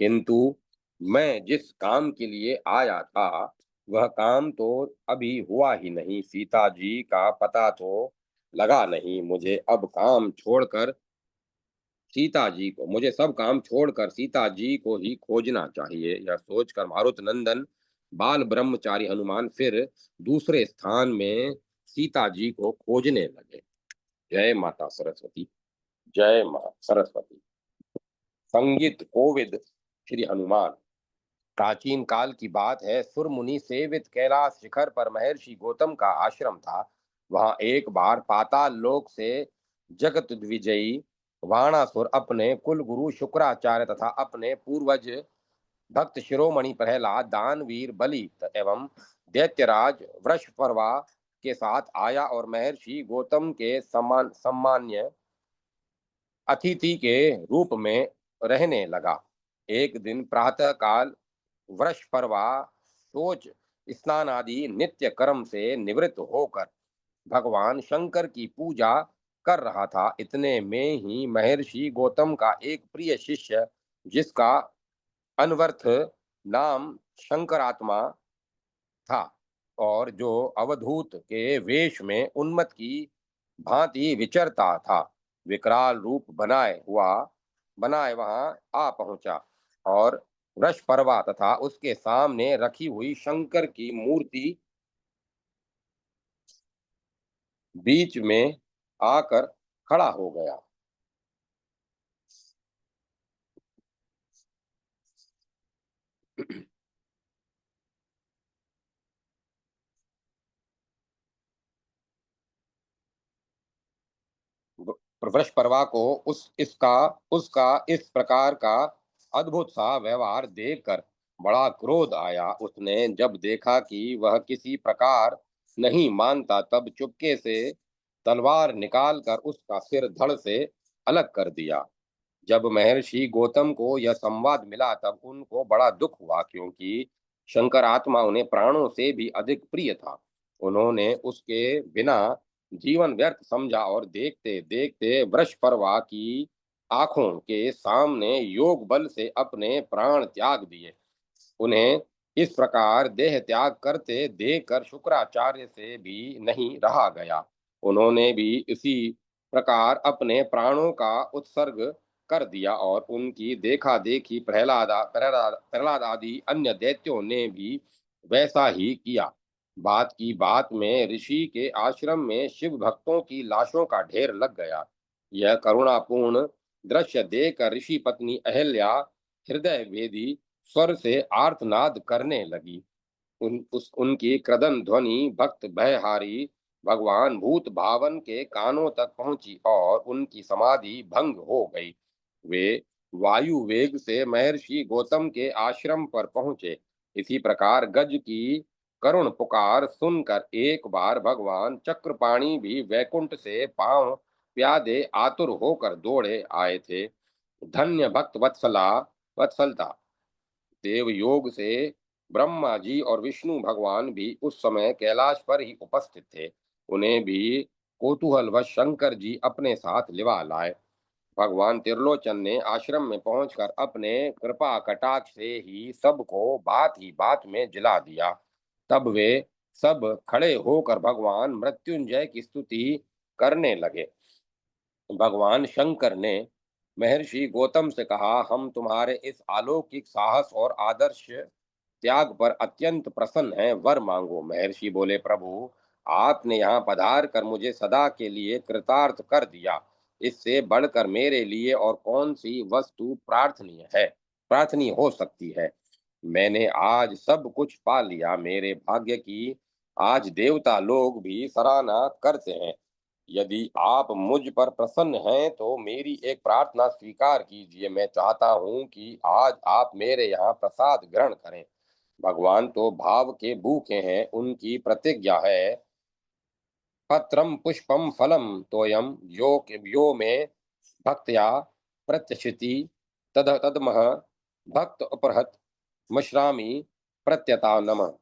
किंतु मैं जिस काम के लिए आया था, वह काम तो अभी हुआ ही नहीं। सीता जी का पता तो लगा नहीं। मुझे सब काम छोड़कर सीता जी को ही खोजना चाहिए। यह सोचकर मारुत नंदन बाल ब्रह्मचारी हनुमान फिर दूसरे स्थान में सीता जी को खोजने लगे। जय माता सरस्वती। जय मां सरस्वती। संगीत कोविद श्री हनुमान। प्राचीन काल की बात है। सुरमुनि सेवित कैलाश शिखर पर महर्षि गौतम का आश्रम था। वहां एक बार पाताल लोक से जगत विजयी वाणासुर अपने कुल गुरु शुक्राचार्य तथा अपने पूर्वज भक्त शिरोमणि प्रहलाद, दानवीर बलि एवं दैत्यराज वृषपर्वा के साथ आया और महर्षि गौतम के सम्मान्य अतिथि के रूप में रहने लगा। एक दिन प्रातः काल वृषपर्वा शोच स्नान आदि नित्य कर्म से निवृत्त होकर भगवान शंकर की पूजा कर रहा था। इतने में ही महर्षि गौतम का एक प्रिय शिष्य, जिसका अनवर्थ नाम शंकरात्मा था और जो अवधूत के वेश में उन्मत्त की भांति विचरता था, विकराल रूप बनाए वहां आ पहुंचा और वृषपर्वा तथा उसके सामने रखी हुई शंकर की मूर्ति बीच में आकर खड़ा हो गया। वृषपर्वा को उसका इस प्रकार का अद्भुत सा व्यवहार देखकर बड़ा क्रोध आया। उसने जब देखा कि वह किसी प्रकार नहीं मानता, तब चुपके से तलवार निकालकर उसका सिर धड़ से अलग कर दिया। जब महर्षि गौतम को यह संवाद मिला, तब उनको बड़ा दुख हुआ, क्योंकि शंकर आत्मा उन्हें प्राणों से भी अधिक प्रिय था। उन्होंने उसके बिना जीवन व्यर्थ समझा और देखते देखते वृषपर्वा की आंखों के सामने योग बल से अपने प्राण त्याग दिए। उन्हें इस प्रकार देह त्याग करते देखकर शुक्राचार्य से भी नहीं रहा गया। उन्होंने भी इसी प्रकार अपने प्राणों का उत्सर्ग कर दिया और उनकी देखा देखी प्रहलाद आदि अन्य दैत्यों ने भी वैसा ही किया। बात की बात में ऋषि के आश्रम में शिव भक्तों की लाशों का ढेर लग गया। यह करुणापूर्ण दृश्य देखकर ऋषि पत्नी अहल्या हृदय भेदी स्वर से आर्तनाद करने लगी। उनकी क्रदन ध्वनि भक्त भयहारी भगवान भूत भावन के कानों तक पहुंची और उनकी समाधि भंग हो गई। वे वायु वेग से महर्षि गौतम के आश्रम पर पहुंचे। इसी प्रकार गज की करुण पुकार सुनकर एक बार भगवान चक्रपाणी भी वैकुंठ से पांव प्यादे आतुर होकर दौड़े आए थे। धन्य भक्त वत्सलता। देव योग से ब्रह्मा जी और विष्णु भगवान भी उस समय कैलाश पर ही उपस्थित थे। उन्हें भी कौतूहलवश शंकर जी अपने साथ लिवा लाए। भगवान त्रिलोचन ने आश्रम में पहुंचकर अपने कृपा कटाक्ष से ही सबको बात ही बात में जिला दिया। तब वे सब खड़े होकर भगवान मृत्युंजय की स्तुति करने लगे। भगवान शंकर ने महर्षि गौतम से कहा, हम तुम्हारे इस अलौकिक साहस और आदर्श त्याग पर अत्यंत प्रसन्न हैं। वर मांगो। महर्षि बोले, प्रभु, आपने यहाँ पधार कर मुझे सदा के लिए कृतार्थ कर दिया। इससे बढ़कर मेरे लिए और कौन सी वस्तु प्रार्थनीय हो सकती है। मैंने आज सब कुछ पा लिया। मेरे भाग्य की आज देवता लोग भी सराहना करते हैं। यदि आप मुझ पर प्रसन्न हैं तो मेरी एक प्रार्थना स्वीकार कीजिए। मैं चाहता हूं कि आज आप मेरे यहाँ प्रसाद ग्रहण करें। भगवान तो भाव के भूखे हैं। उनकी प्रतिज्ञा है, पत्रम पुष्पम फलम तोयम यो में भक्त्या प्रत्यक्षिति तद तदमह भक्त उपरहत मश्रामी प्रत्यता नमः।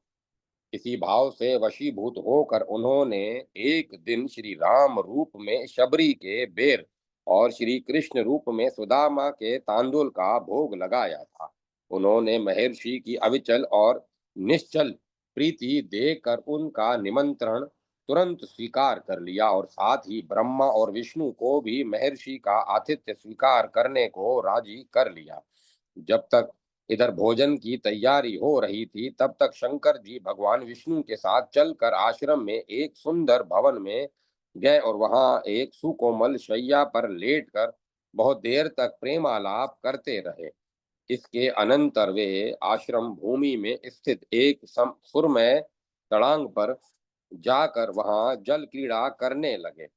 इसी भाव से वशीभूत होकर उन्होंने एक दिन श्री राम रूप में शबरी के बेर और श्री कृष्ण रूप में सुदामा के तांदुल का भोग लगाया था। उन्होंने महर्षि की अविचल और निश्चल प्रीति देखकर उनका निमंत्रण तुरंत स्वीकार कर लिया और साथ ही ब्रह्मा और विष्णु को भी महर्षि का आतिथ्य स्वीकार करने को राजी कर लिया। जब तक इधर भोजन की तैयारी हो रही थी, तब तक शंकर जी भगवान विष्णु के साथ चलकर आश्रम में एक सुंदर भवन में गए और वहां एक सुकोमल शैया पर लेटकर बहुत देर तक प्रेमालाप करते रहे। इसके अनंतर वे आश्रम भूमि में स्थित एक सुरमय तड़ांग पर जाकर वहां जल क्रीड़ा करने लगे।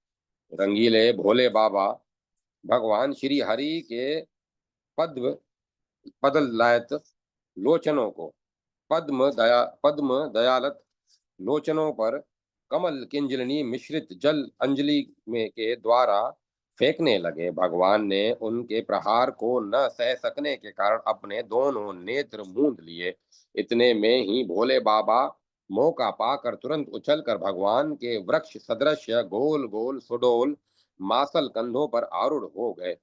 रंगीले भोले बाबा भगवान श्री हरि के पद्म पदलयत लोचनों को पद्म दयालत लोचनों पर कमल किंजलनी मिश्रित जल अंजलि में के द्वारा फेंकने लगे। भगवान ने उनके प्रहार को न सह सकने के कारण अपने दोनों नेत्र मूंद लिए। इतने में ही भोले बाबा मौका पाकर तुरंत उछलकर भगवान के वृक्ष सदृश गोल गोल सुडोल मासल कंधों पर आरूढ़ हो गए।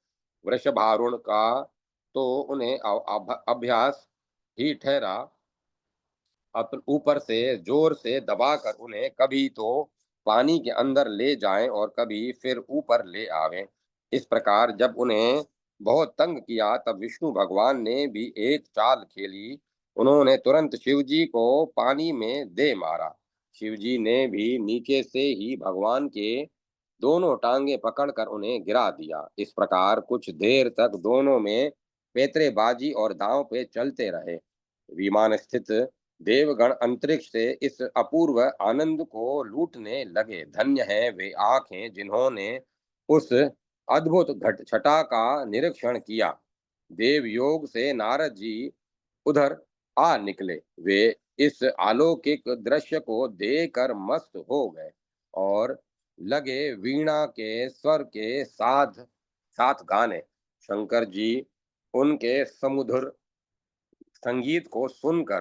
वृषभारूढ़ का तो उन्हें अभ्यास ही ठहरा, ऊपर से जोर से दबाकर उन्हें कभी तो पानी के अंदर ले जाएं और कभी फिर ऊपर ले आवें। इस प्रकार जब उन्हें बहुत तंग किया, तब विष्णु भगवान ने भी एक चाल खेली। उन्होंने तुरंत शिवजी को पानी में दे मारा। शिवजी ने भी नीचे से ही भगवान के दोनों टांगे पकड़कर उन्हें गिरा दिया। इस प्रकार कुछ देर तक दोनों में पैतरेबाजी और दांव पे चलते रहे। विमान स्थित देवगण अंतरिक्ष से इस अपूर्व आनंद को लूटने लगे। धन्य है वे आंखें जिन्होंने उस अद्भुत घट छटा का निरीक्षण किया। देव योग से नारद जी उधर आ निकले। वे इस अलौकिक दृश्य को देखकर मस्त हो गए और लगे वीणा के स्वर के साथ साथ गाने। शंकर जी उनके समुद्र संगीत को सुनकर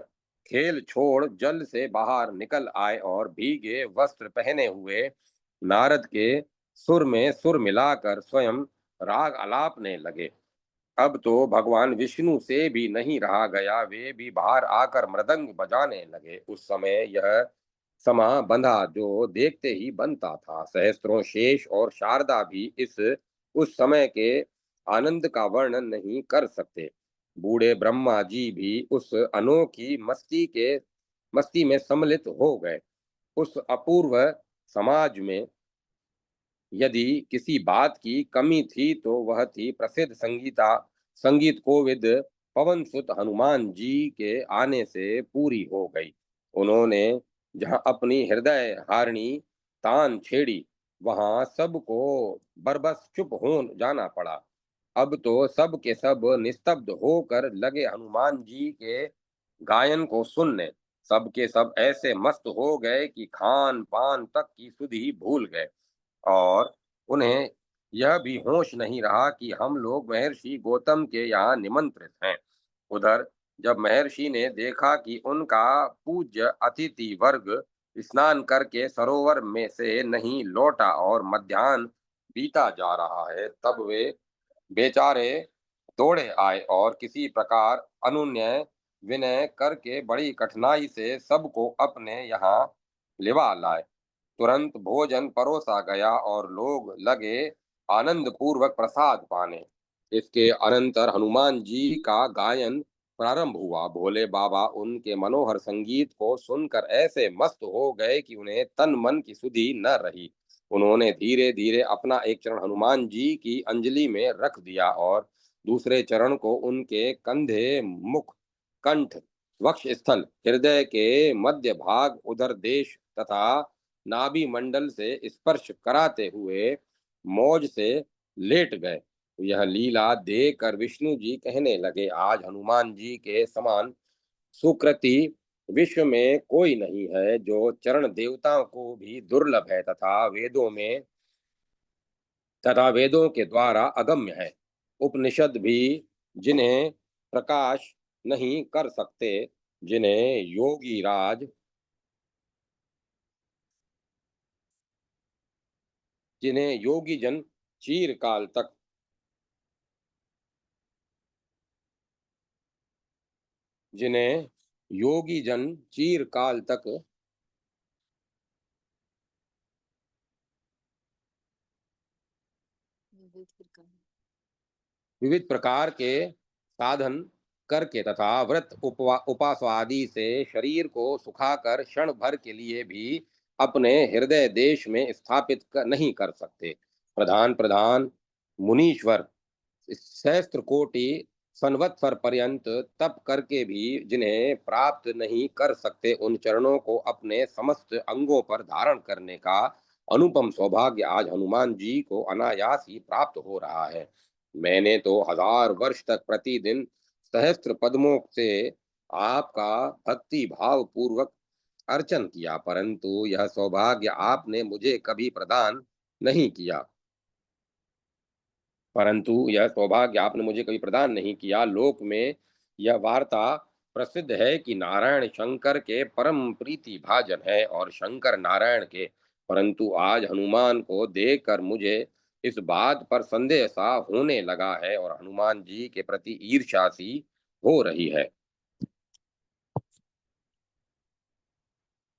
खेल छोड़ जल से बाहर निकल आए और भीगे वस्त्र पहने हुए नारद के सुर में सुर मिलाकर स्वयं राग अलापने लगे। अब तो भगवान विष्णु से भी नहीं रहा गया, वे भी बाहर आकर मृदंग बजाने लगे। उस समय यह समा बंधा जो देखते ही बनता था। सहस्त्रों शेष और शारदा भी इस उस समय के आनंद का वर्णन नहीं कर सकते। बूढ़े ब्रह्मा जी भी उस अनोखी मस्ती में सम्मिलित हो गए। उस अपूर्व समाज में यदि किसी बात की कमी थी तो वह थी प्रसिद्ध संगीत कोविद पवन सुत हनुमान जी के आने से पूरी हो गई। उन्होंने जहां अपनी हृदय हारिणी तान छेड़ी, वहां सबको बरबस चुप हो जाना पड़ा। अब तो सब के सब निस्तब्ध होकर लगे हनुमान जी के गायन को सुनने। सब के सब ऐसे मस्त हो गए कि खान पान तक की सुधि भूल गए और उन्हें यह भी होश नहीं रहा कि हम लोग महर्षि गौतम के यहाँ निमंत्रित हैं। उधर जब महर्षि ने देखा कि उनका पूज्य अतिथि वर्ग स्नान करके सरोवर में से नहीं लौटा और मध्याह्न बीता जा रहा है, तब वे बेचारे दौड़े आए और किसी प्रकार अनुनय विनय करके बड़ी कठिनाई से सबको अपने यहाँ लिवा लाए। तुरंत भोजन परोसा गया और लोग लगे आनंद पूर्वक प्रसाद पाने। इसके अनंतर हनुमान जी का गायन प्रारंभ हुआ। भोले बाबा उनके मनोहर संगीत को सुनकर ऐसे मस्त हो गए कि उन्हें तन मन की सुधि न रही। उन्होंने धीरे धीरे अपना एक चरण हनुमान जी की अंजलि में रख दिया और दूसरे चरण को उनके कंधे, मुख, कंठ, वक्ष स्थल, हृदय के मध्य भाग, उदर देश तथा नाभि मंडल से स्पर्श कराते हुए मौज से लेट गए। यह लीला देख कर विष्णु जी कहने लगे, आज हनुमान जी के समान सुकृति विश्व में कोई नहीं है, जो चरण देवताओं को भी दुर्लभ है तथा वेदों के द्वारा अगम्य है। उपनिषद भी जिन्हें प्रकाश नहीं कर सकते, जिन्हें योगी राज जिन्हें योगी जन चीरकाल तक जिन्हें योगी जन चीरकाल तक विविध प्रकार के साधन करके तथा व्रत उपासवादि से शरीर को सुखाकर क्षण भर के लिए भी अपने हृदय देश में स्थापित नहीं कर सकते। प्रधान प्रधान मुनीश्वर सहस्त्र कोटि संवत्सर पर्यंत तप करके भी जिन्हें प्राप्त नहीं कर सकते, उन चरणों को अपने समस्त अंगों पर धारण करने का अनुपम सौभाग्य आज हनुमान जी को अनायास ही प्राप्त हो रहा है। मैंने तो हजार वर्ष तक प्रतिदिन सहस्त्र पद्मों से आपका भक्ति भाव पूर्वक अर्चन किया, परंतु यह सौभाग्य आपने मुझे कभी प्रदान नहीं किया। परंतु यह सौभाग्य आपने मुझे कभी प्रदान नहीं किया। लोक में यह वार्ता प्रसिद्ध है कि नारायण शंकर के परम प्रीति भाजन है और शंकर नारायण के, परंतु आज हनुमान को देखकर मुझे इस बात पर संदेह सा होने लगा है और हनुमान जी के प्रति ईर्ष्या सी हो रही है।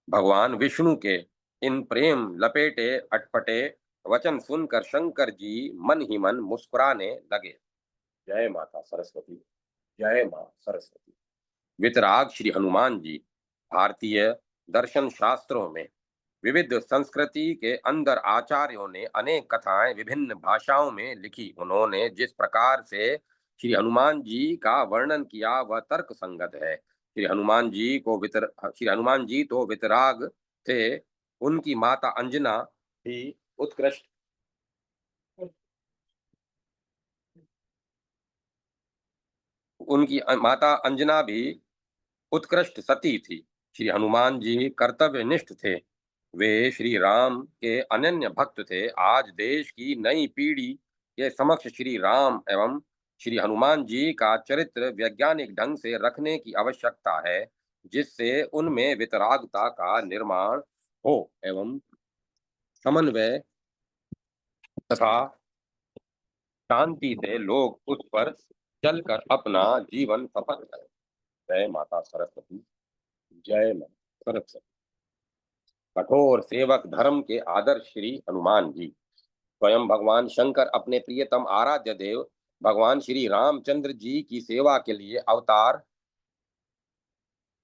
भगवान विष्णु के इन प्रेम लपेटे अटपटे वचन सुनकर शंकर जी मन ही मन मुस्कुराने लगे। जय माता सरस्वती। जय मां सरस्वती। वितराग श्री हनुमान जी भारतीय दर्शन शास्त्रों में विविध संस्कृति के अंदर आचार्यों ने अनेक कथाएं विभिन्न भाषाओं में लिखी। उन्होंने जिस प्रकार से श्री हनुमान जी का वर्णन किया वह तर्क संगत है। श्री हनुमान जी तो वितराग थे। उनकी माता अंजना भी उत्कृष्ट उनकी माता अंजना भी उत्कृष्ट सती थी। श्री हनुमान जी कर्तव्यनिष्ठ थे। वे श्री राम के अनन्य भक्त थे। आज देश की नई पीढ़ी के समक्ष श्री राम एवं श्री हनुमान जी का चरित्र वैज्ञानिक ढंग से रखने की आवश्यकता है, जिससे उनमें वितरागता का निर्माण हो एवं समन्वय तथा शांति से लोग उस पर चलकर अपना जीवन सफल करें। जय माता सरस्वती। जय माता सरस्वती। कठोर सेवक धर्म के आदर्श श्री हनुमान जी। स्वयं भगवान शंकर अपने प्रियतम आराध्य देव भगवान श्री रामचंद्र जी की सेवा के लिए अवतार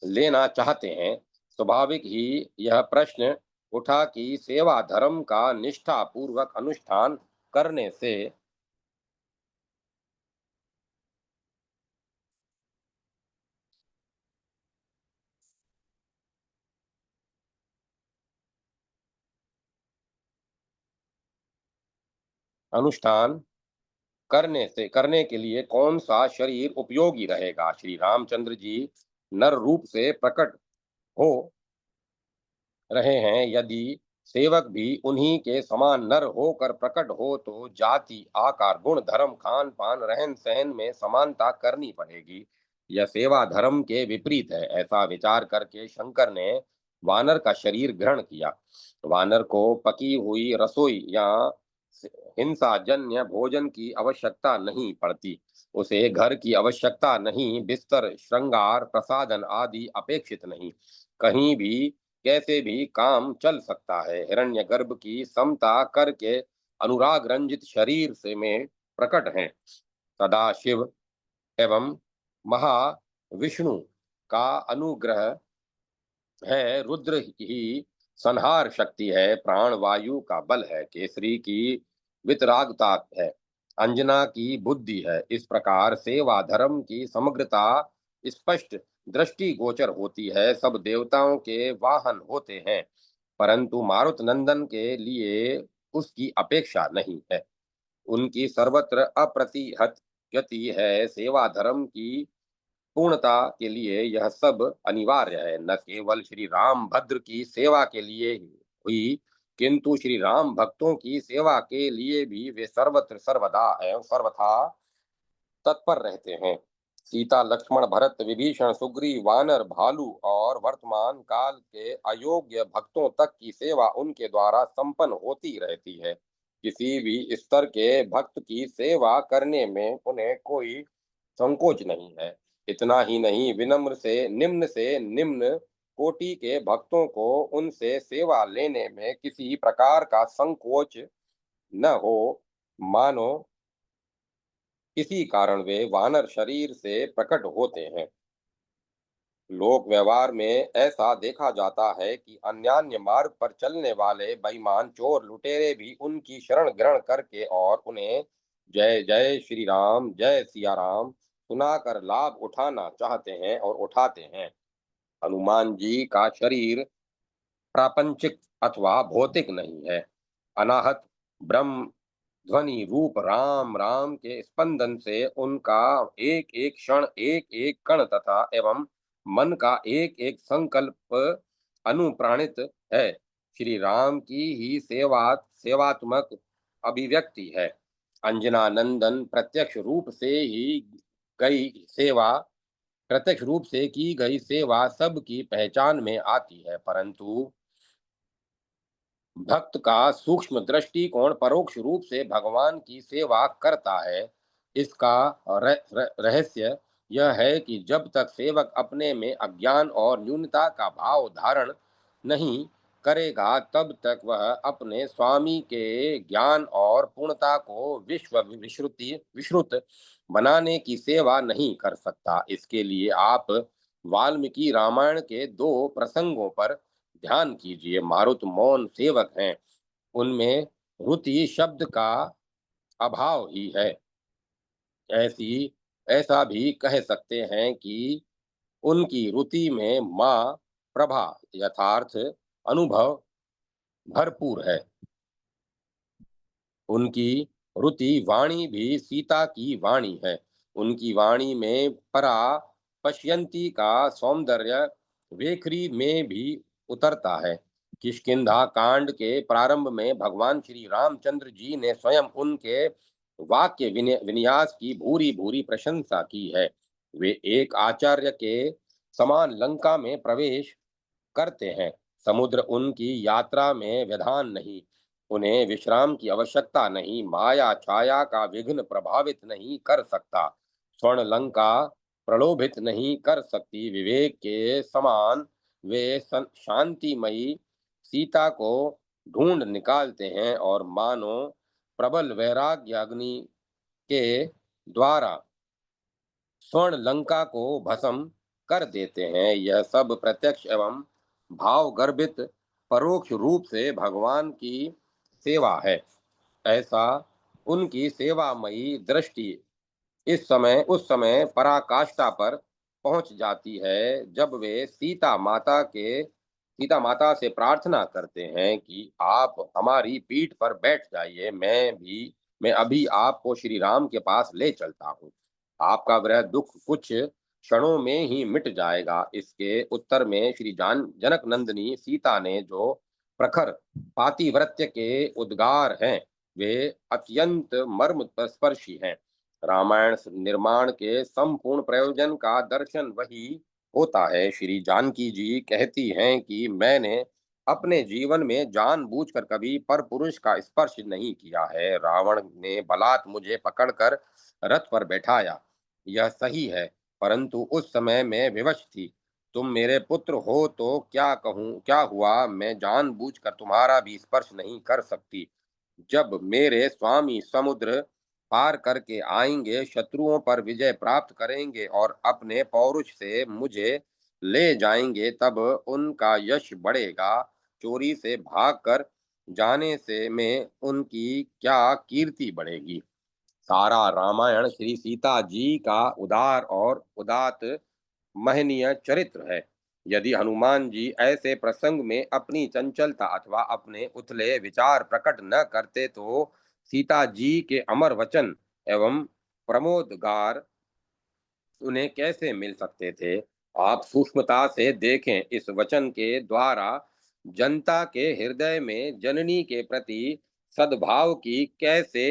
लेना चाहते हैं। स्वाभाविक ही यह प्रश्न उठा कि सेवा धर्म का निष्ठा पूर्वक अनुष्ठान करने से अनुष्ठान करने के लिए कौन सा शरीर उपयोगी रहेगा। श्री रामचंद्र जी नर रूप से प्रकट हो रहे हैं। यदि सेवक भी उन्हीं के समान नर होकर प्रकट हो तो जाति आकार गुण धर्म खान पान रहन सहन में समानता करनी पड़ेगी। यह सेवा धर्म के विपरीत है। ऐसा विचार करके शंकर ने वानर का शरीर ग्रहण किया। वानर को पकी हुई रसोई या हिंसा जन्य भोजन की आवश्यकता नहीं पड़ती। उसे घर की आवश्यकता नहीं, बिस्तर श्रृंगार प्रसादन आदि अपेक्षित नहीं। कहीं भी कैसे भी काम चल सकता है। हिरण्यगर्भ की समता करके अनुराग रंजित शरीर से में प्रकट हैं। सदा शिव एवं महाविष्णु का अनुग्रह है। रुद्र ही संहार शक्ति है। प्राण वायु का बल है। केसरी की वितरागता है। अंजना की बुद्धि है। इस प्रकार सेवा धर्म की समग्रता स्पष्ट दृष्टि गोचर होती है। सब देवताओं के वाहन होते हैं, परंतु मारुत नंदन के लिए उसकी अपेक्षा नहीं है। उनकी सर्वत्र अप्रतिहत गति है। सेवा धर्म की पूर्णता के लिए यह सब अनिवार्य है। न केवल श्री राम भद्र की सेवा के लिए हुई, किंतु श्री राम भक्तों की सेवा के लिए भी वे सर्वत्र सर्वदा एवं सर्वथा तत्पर रहते हैं। सीता लक्ष्मण भरत विभीषण सुग्रीव वानर भालू और वर्तमान काल के अयोग्य भक्तों तक की सेवा उनके द्वारा संपन्न होती रहती है। किसी भी स्तर के भक्त की सेवा करने में उन्हें कोई संकोच नहीं है। इतना ही नहीं, विनम्र से निम्न कोटि के भक्तों को उनसे सेवा लेने में किसी प्रकार का संकोच न हो, मानो किसी कारण वे वानर शरीर से प्रकट होते हैं। लोक व्यवहार में ऐसा देखा जाता है कि अन्यान्य मार्ग पर चलने वाले बेईमान चोर लुटेरे भी उनकी शरण ग्रहण करके और उन्हें जय जय श्री राम, जय सिया राम सुनाकर लाभ उठाना चाहते हैं और उठाते हैं। हनुमान जी का शरीर प्रापंचिक अथवा भौतिक नहीं है। अनाहत ब्रह्म ध्वनि रूप राम राम के स्पंदन से उनका एक एक क्षण, एक एक कण तथा एवं मन का एक एक संकल्प अनुप्राणित है। श्री राम की ही सेवात्मक अभिव्यक्ति है। अंजना नंदन गई सेवा प्रत्यक्ष रूप से की गई सेवा सबकी पहचान में आती है, परंतु भक्त का सूक्ष्म दृष्टिकोण परोक्ष रूप से भगवान की सेवा करता है। इसका रहस्य यह है कि जब तक सेवक अपने में अज्ञान और न्यूनता का भाव धारण नहीं करेगा, तब तक वह अपने स्वामी के ज्ञान और पूर्णता को विश्रुत बनाने की सेवा नहीं कर सकता। इसके लिए आप वाल्मीकि रामायण के दो प्रसंगों पर ध्यान कीजिए। मारुत मौन सेवक हैं, उनमें रुति शब्द का अभाव ही है। ऐसी ऐसा भी कह सकते हैं कि उनकी रुति में माँ प्रभा यथार्थ अनुभव भरपूर है। उनकी रुति वाणी भी सीता की वाणी है। उनकी वाणी में परा पश्यंती का सौंदर्य वेखरी में भी उतरता है। किष्किंधा कांड के प्रारंभ में भगवान श्री रामचंद्र जी ने स्वयं उनके वाक्य विन्यास की भूरी भूरी प्रशंसा की है। वे एक आचार्य के समान लंका में प्रवेश करते हैं। समुद्र उनकी यात्रा में व्यधान नहीं। उन्हें विश्राम की आवश्यकता नहीं। माया छाया का विघ्न प्रभावित नहीं कर सकता। स्वर्ण लंका प्रलोभित नहीं कर सकती। विवेक के समान वे शांतिमयी सीता को ढूंढ निकालते हैं और मानो प्रबल वैराग्य अग्नि के द्वारा स्वर्ण लंका को भस्म कर देते हैं। यह सब प्रत्यक्ष एवं भाव गर्भित परोक्ष रूप से भगवान की सेवा है। ऐसा उनकी सेवामयी दृष्टि उस समय पराकाष्ठा पर पहुंच जाती है, जब वे सीता माता से प्रार्थना करते हैं कि आप हमारी पीठ पर बैठ जाइए, मैं अभी आपको श्री राम के पास ले चलता हूँ। आपका वह दुख कुछ क्षणों में ही मिट जाएगा। इसके उत्तर में श्री जनक नंदिनी सीता ने जो प्रखर पातिव्रत्य के उद्गार हैं, वे अत्यंत मर्म स्पर्शी हैं। रामायण निर्माण के संपूर्ण प्रयोजन का दर्शन वही होता है। श्री जानकी जी कहती हैं कि मैंने अपने जीवन में जानबूझकर कभी पर पुरुष का स्पर्श नहीं किया है। रावण ने बलात् मुझे पकड़कर रथ पर बैठाया, यह सही है, परंतु उस समय मैं विवश थी। तुम मेरे पुत्र हो तो क्या कहूँ, क्या हुआ, मैं जानबूझकर तुम्हारा भी स्पर्श नहीं कर सकती। जब मेरे स्वामी समुद्र पार करके आएंगे, शत्रुओं पर विजय प्राप्त करेंगे और अपने पौरुष से मुझे ले जाएंगे, तब उनका यश बढ़ेगा। चोरी से भागकर जाने से में उनकी क्या कीर्ति बढ़ेगी। सारा रामायण श्री सीता जी का उदार और उदात्त महनीय चरित्र है। यदि हनुमान जी ऐसे प्रसंग में अपनी चंचलता अथवा अपने उथले विचार प्रकट न करते, तो सीता जी के अमर वचन एवं प्रमोदगार उन्हें कैसे मिल सकते थे। आप सूक्ष्मता से देखें, इस वचन के द्वारा जनता के हृदय में जननी के प्रति सद्भाव की कैसे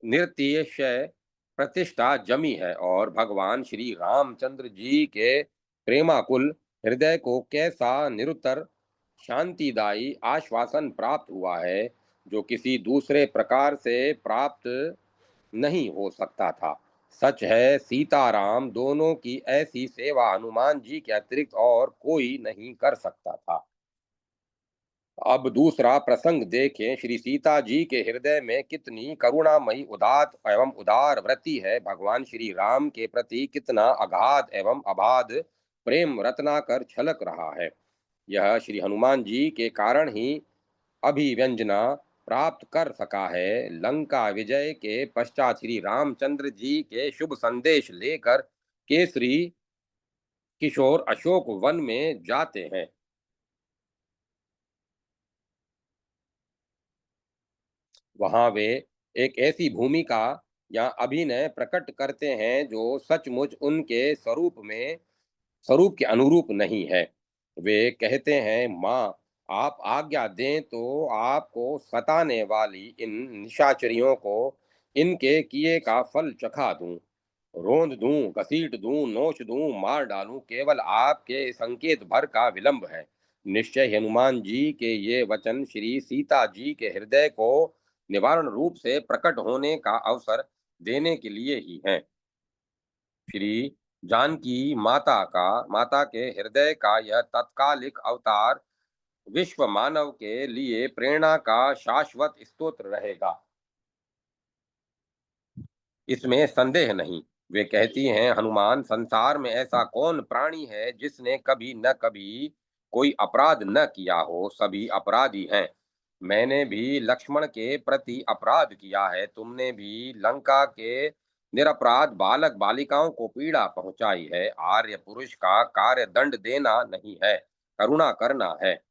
निरतिशय प्रतिष्ठा जमी है और भगवान श्री रामचंद्र जी के प्रेमाकुल हृदय को कैसा निरुत्तर शांतिदायी आश्वासन प्राप्त हुआ है। जो किसी दूसरे प्रकार से प्राप्त नहीं हो सकता था। सच है, सीताराम दोनों की ऐसी सेवा हनुमान जी के अतिरिक्त और कोई नहीं कर सकता था। अब दूसरा प्रसंग देखें। श्री सीता जी के हृदय में कितनी करुणामयी उदात एवं उदार वृत्ति है। भगवान श्री राम के प्रति कितना अगाध एवं अबाध प्रेम रत्नाकर छलक रहा है। यह श्री हनुमान जी के कारण ही अभिव्यंजना प्राप्त कर सका है। लंका विजय के पश्चात श्री रामचंद्र जी के शुभ संदेश लेकर केसरी किशोर अशोक वन में जाते हैं। वहां वे एक ऐसी भूमिका या अभिनय प्रकट करते हैं जो सचमुच उनके स्वरूप के अनुरूप नहीं है। वे कहते हैं, माँ, आप आज्ञा दें तो आपको सताने वाली इन निशाचरियों को इनके किए का फल चखा दूं, रोंद दूं, घसीट दूं, नोच दूं, मार डालूं, केवल आपके संकेत भर का विलंब है। निश्चय ही हनुमान जी के ये वचन श्री सीता जी के हृदय को निवारण रूप से प्रकट होने का अवसर देने के लिए ही हैं। श्री जानकी माता के हृदय का यह तत्कालिक अवतार विश्व मानव के लिए प्रेरणा का शाश्वत स्तोत्र रहेगा, इसमें संदेह नहीं। वे कहती हैं, हनुमान, संसार में ऐसा कौन प्राणी है जिसने कभी न कभी कोई अपराध न किया हो। सभी अपराधी हैं। मैंने भी लक्ष्मण के प्रति अपराध किया है। तुमने भी लंका के निरपराध बालक बालिकाओं को पीड़ा पहुंचाई है। आर्य पुरुष का कार्य दंड देना नहीं है, करुणा करना है।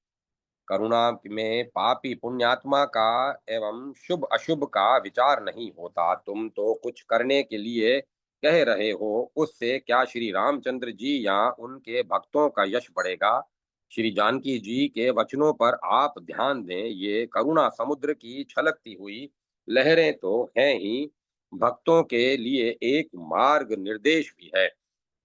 करुणा में पापी पुण्यात्मा का एवं शुभ अशुभ का विचार नहीं होता। तुम तो कुछ करने के लिए कह रहे हो, उससे क्या श्री रामचंद्र जी या उनके भक्तों का यश बढ़ेगा। श्री जानकी जी के वचनों पर आप ध्यान दें। ये करुणा समुद्र की छलकती हुई लहरें तो हैं ही, भक्तों के लिए एक मार्ग निर्देश भी है।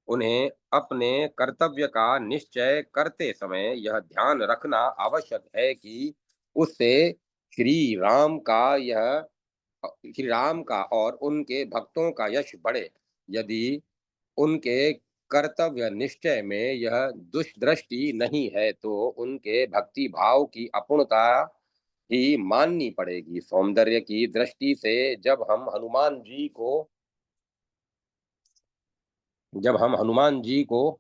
उन्हें अपने कर्तव्य का निश्चय करते समय यह ध्यान रखना आवश्यक है कि उससे श्री राम का यह श्री राम का और उनके भक्तों का यश बढ़े। यदि उनके कर्तव्य निश्चय में यह दुष्दृष्टि नहीं है तो उनके भक्ति भाव की अपूर्णता ही माननी पड़ेगी। सौंदर्य की दृष्टि से जब हम हनुमान जी को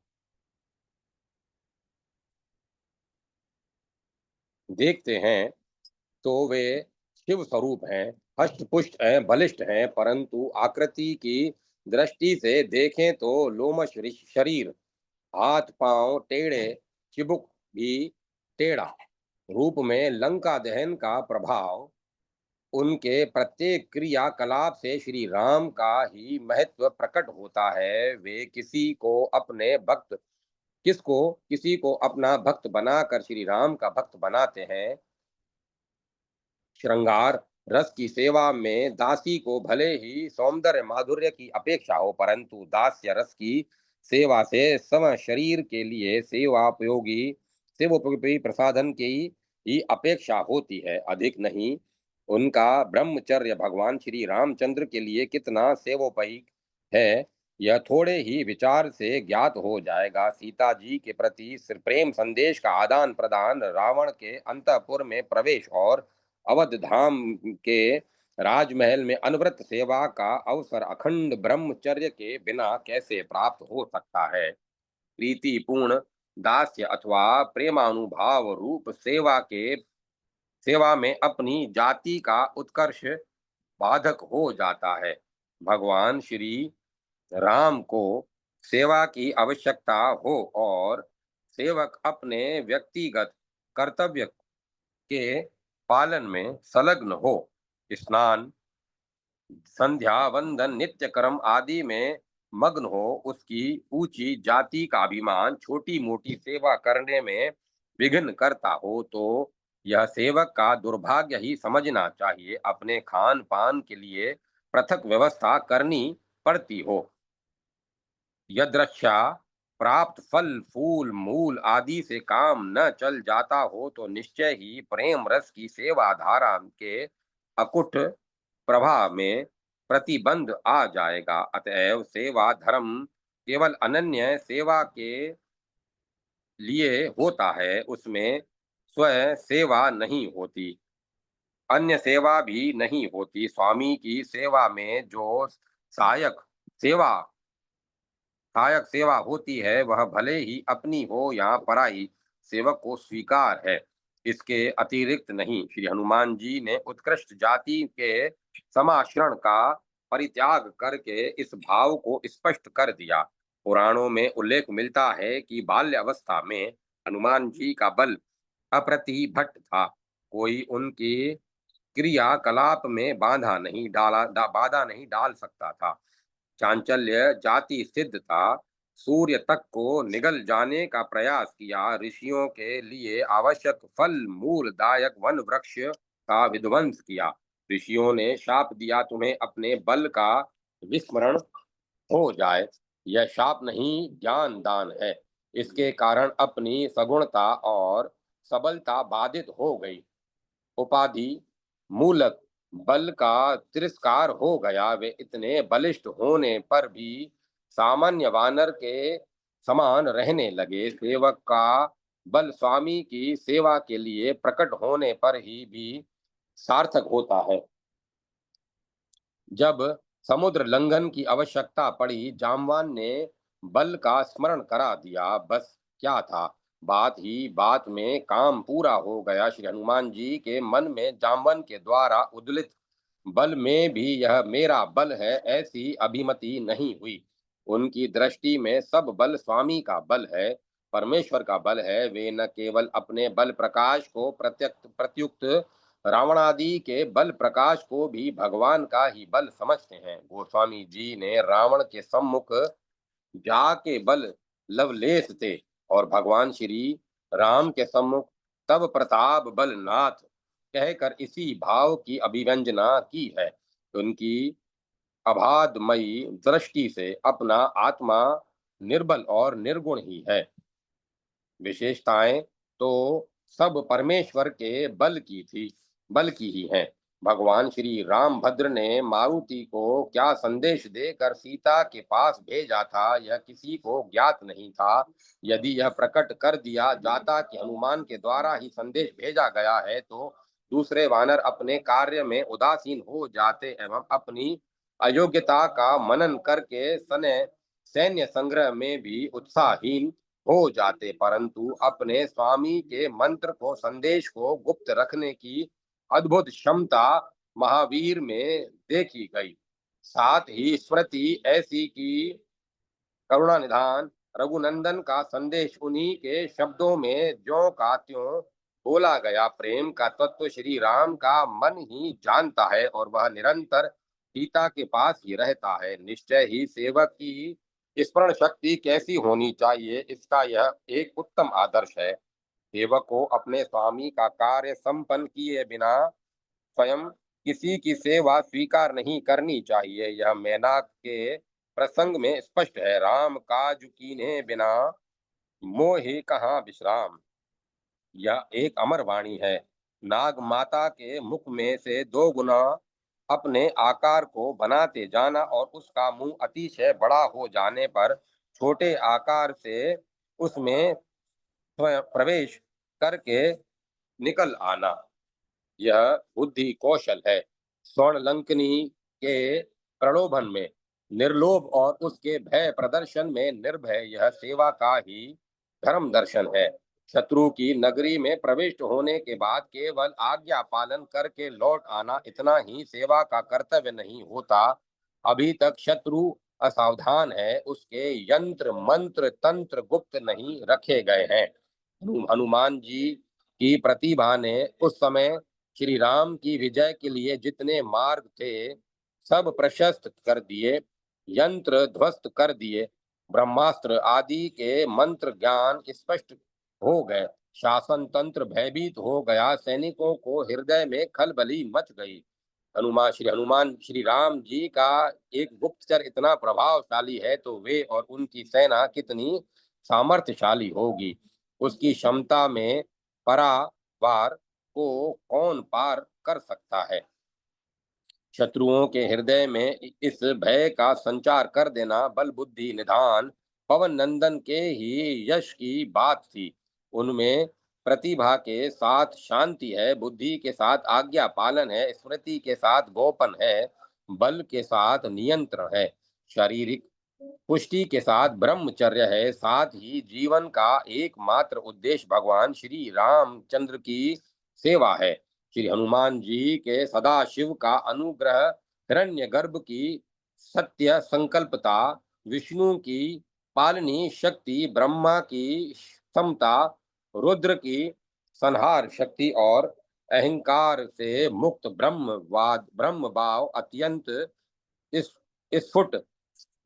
देखते हैं तो वे शिव स्वरूप हैं, हष्ट पुष्ट हैं, बलिष्ठ हैं, परंतु आकृति की दृष्टि से देखें तो लोमश शरीर, हाथ पांव टेढ़े, चिबुक भी टेढ़ा। रूप में लंका दहन का प्रभाव, उनके प्रत्येक क्रियाकलाप से श्री राम का ही महत्व प्रकट होता है। वे किसी को अपना भक्त बनाकर श्री राम का भक्त बनाते हैं। श्रृंगार रस की सेवा में दासी को भले ही सौंदर्य माधुर्य की अपेक्षा हो, परंतु दास्य रस की सेवा से सम शरीर के लिए सेवोपयोगी प्रसाधन की ही अपेक्षा होती है, अधिक नहीं। उनका ब्रह्मचर्य भगवान श्री रामचंद्र के लिए कितना सेवोपयोगी है, यह थोड़े ही विचार से ज्ञात हो जाएगा। सीता जी के प्रति सिर्फ प्रेम संदेश का आदान प्रदान, रावण के अंतःपुर में प्रवेश और अवध धाम के राजमहल में अनवरत सेवा का अवसर अखंड ब्रह्मचर्य के बिना कैसे प्राप्त हो सकता है। प्रीतिपूर्ण दास्य अथवा प्रेमानुभाव रूप सेवा में अपनी जाति का उत्कर्ष बाधक हो जाता है। भगवान श्री राम को सेवा की आवश्यकता हो और सेवक अपने व्यक्तिगत कर्तव्य के पालन में संलग्न हो, स्नान संध्या वंदन नित्य कर्म आदि में मग्न हो, उसकी ऊंची जाति का अभिमान छोटी मोटी सेवा करने में विघ्न करता हो, तो यह सेवक का दुर्भाग्य ही समझना चाहिए। अपने खान पान के लिए पृथक व्यवस्था करनी पड़ती हो। यदृच्छा प्राप्त फल फूल मूल आदि से काम न चल जाता हो तो निश्चय ही प्रेम रस की सेवा धारा के अकुट प्रवाह में प्रतिबंध आ जाएगा। अतएव सेवा धर्म केवल अनन्य सेवा के लिए होता है, उसमें स्वयं सेवा नहीं होती, अन्य सेवा भी नहीं होती। स्वामी की सेवा में जो सहायक सेवा सहायक सेवा होती है वह भले ही अपनी हो या पराई, सेवक को स्वीकार है, इसके अतिरिक्त नहीं। श्री हनुमान जी ने उत्कृष्ट जाति के समाश्रण का परित्याग करके इस भाव को स्पष्ट कर दिया। पुराणों में उल्लेख मिलता है कि बाल्य अवस्था में हनुमान जी का बल अप्रतिभट था, कोई उनकी क्रियाकलाप में बाधा नहीं डाल सकता था। चांचल्य जाति सिद्ध था, सूर्य तक को निगल जाने का प्रयास किया, ऋषियों के लिए आवश्यक फल मूल दायक वन वृक्ष का विध्वंस किया। ऋषियों ने शाप दिया, तुम्हें अपने बल का विस्मरण हो जाए। यह शाप नहीं, ज्ञान दान है। इसके कारण अपनी सगुणता और सबलता बाधित हो गई, उपाधि मूलक बल का तिरस्कार हो गया। वे इतने बलिष्ठ होने पर भी सामान्य वानर के समान रहने लगे। सेवक का बल स्वामी की सेवा के लिए प्रकट होने पर ही भी सार्थक होता है। जब समुद्र लंघन की आवश्यकता पड़ी, जामवान ने बल का स्मरण करा दिया। बस क्या था, बात ही बात में काम पूरा हो गया। श्री हनुमान जी के मन में जामवन के द्वारा उद्दलित बल में भी यह मेरा बल है ऐसी अभिमति नहीं हुई। उनकी दृष्टि में सब बल स्वामी का बल है, परमेश्वर का बल है। वे न केवल अपने बल प्रकाश को प्रत्यक्त प्रत्युक्त रावणादि के बल प्रकाश को भी भगवान का ही बल समझते हैं। गोस्वामी जी ने रावण के सम्मुख जाके बल लवलेश थे और भगवान श्री राम के सम्मुख तब प्रताप बलनाथ कहकर इसी भाव की अभिव्यंजना की है। उनकी अबाधमयी दृष्टि से अपना आत्मा निर्बल और निर्गुण ही है, विशेषताएं तो सब परमेश्वर के बल की ही हैं। भगवान श्री रामभद्र ने मारुति को क्या संदेश देकर सीता के पास भेजा था, यह किसी को ज्ञात नहीं था। यदि यह प्रकट कर दिया जाता कि हनुमान के द्वारा ही संदेश भेजा गया है, तो दूसरे वानर अपने कार्य में उदासीन हो जाते एवं अपनी अयोग्यता का मनन करके सैन्य संग्रह में भी उत्साहहीन हो जाते। परंतु अपने स्वामी के मंत्र को संदेश को गुप्त रखने की अद्भुत क्षमता महावीर में देखी गई। साथ ही स्मृति ऐसी की करुणा निधान रघुनंदन का संदेश उन्हीं के शब्दों में ज्यों का त्यों बोला गया। प्रेम का तत्व श्री राम का मन ही जानता है और वह निरंतर सीता के पास ही रहता है। निश्चय ही सेवक की स्मरण शक्ति कैसी होनी चाहिए, इसका यह एक उत्तम आदर्श है। सेवक को अपने स्वामी का कार्य संपन्न किए बिना स्वयं किसी की सेवा स्वीकार नहीं करनी चाहिए। यह मेनाक के प्रसंग में स्पष्ट है। राम काज कीन्हे बिना मोहि कहाँ विश्राम, यह एक अमर वाणी है। नाग माता के मुख में से दो गुना अपने आकार को बनाते जाना और उसका मुंह अतिशय बड़ा हो जाने पर छोटे आकार से उसमें प्रवेश करके निकल आना, यह बुद्धि कौशल है। स्वर्ण लंकनी के प्रलोभन में निर्लोभ और उसके भय प्रदर्शन में निर्भय, यह सेवा का ही धर्म दर्शन है। शत्रु की नगरी में प्रविष्ट होने के बाद केवल आज्ञा पालन करके लौट आना इतना ही सेवा का कर्तव्य नहीं होता। अभी तक शत्रु असावधान है, उसके यंत्र मंत्र तंत्र गुप्त नहीं रखे गए हैं। हनुमान जी की प्रतिभा ने उस समय श्री राम की विजय के लिए जितने मार्ग थे सब प्रशस्त कर दिए, यंत्र ध्वस्त कर दिए, ब्रह्मास्त्र आदि के मंत्र ज्ञान स्पष्ट हो गए, शासन तंत्र भयभीत हो गया, सैनिकों को हृदय में खलबली मच गई। हनुमान श्री राम जी का एक गुप्तचर इतना प्रभावशाली है तो वे और उनकी सेना कितनी सामर्थ्यशाली होगी। उसकी क्षमता में परावार को कौन पार कर सकता है। शत्रुओं के हृदय में इस भय का संचार कर देना बल बुद्धि निधान पवन नंदन के ही यश की बात थी। उनमें प्रतिभा के साथ शांति है, बुद्धि के साथ आज्ञा पालन है, स्मृति के साथ गोपन है, बल के साथ नियंत्रण है, शारीरिक पुष्टि के साथ ब्रह्मचर्य है। साथ ही जीवन का एकमात्र उद्देश्य भगवान श्री रामचंद्र की सेवा है। श्री हनुमान जी के सदाशिव का अनुग्रह, हिरण्यगर्भ की सत्य संकल्पता, विष्णु की पालनी शक्ति, ब्रह्मा की क्षमता, रुद्र की संहार शक्ति और अहंकार से मुक्त ब्रह्म भाव अत्यंत इस स्फुट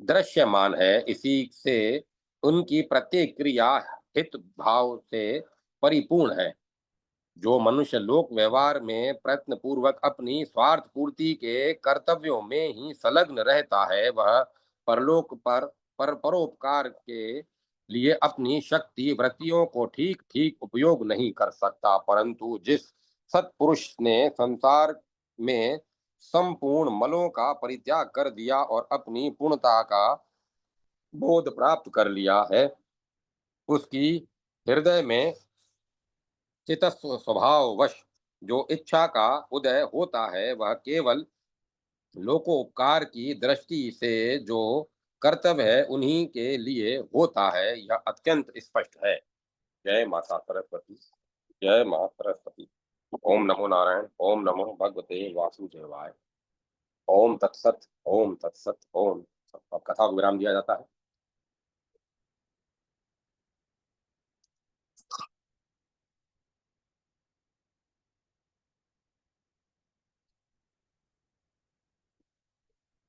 दृश्यमान है। इसी से उनकी प्रत्येक क्रिया हित भाव से परिपूर्ण है। जो मनुष्य लोक व्यवहार में प्रयत्न पूर्वक अपनी स्वार्थ पूर्ति के कर्तव्यों में ही संलग्न रहता है, वह परलोक पर परोपकार के लिए अपनी शक्ति वृत्तियों को ठीक ठीक उपयोग नहीं कर सकता। परंतु जिस सत्पुरुष ने संसार में संपूर्ण मलों का परित्याग कर दिया और अपनी पूर्णता का बोध प्राप्त कर लिया है, उसकी हृदय में चित स्वभाववश जो इच्छा का उदय होता है, वह केवल लोकोपकार की दृष्टि से जो कर्तव्य है उन्हीं के लिए होता है। यह अत्यंत स्पष्ट है। जय माता सरस्वती। जय मां सरस्वती। ओम नमो नारायण। ओम नमो भगवते वासुदेवाय। ओम तत्सत। ओम तत्सत। ओम। अब कथा को विराम दिया जाता है।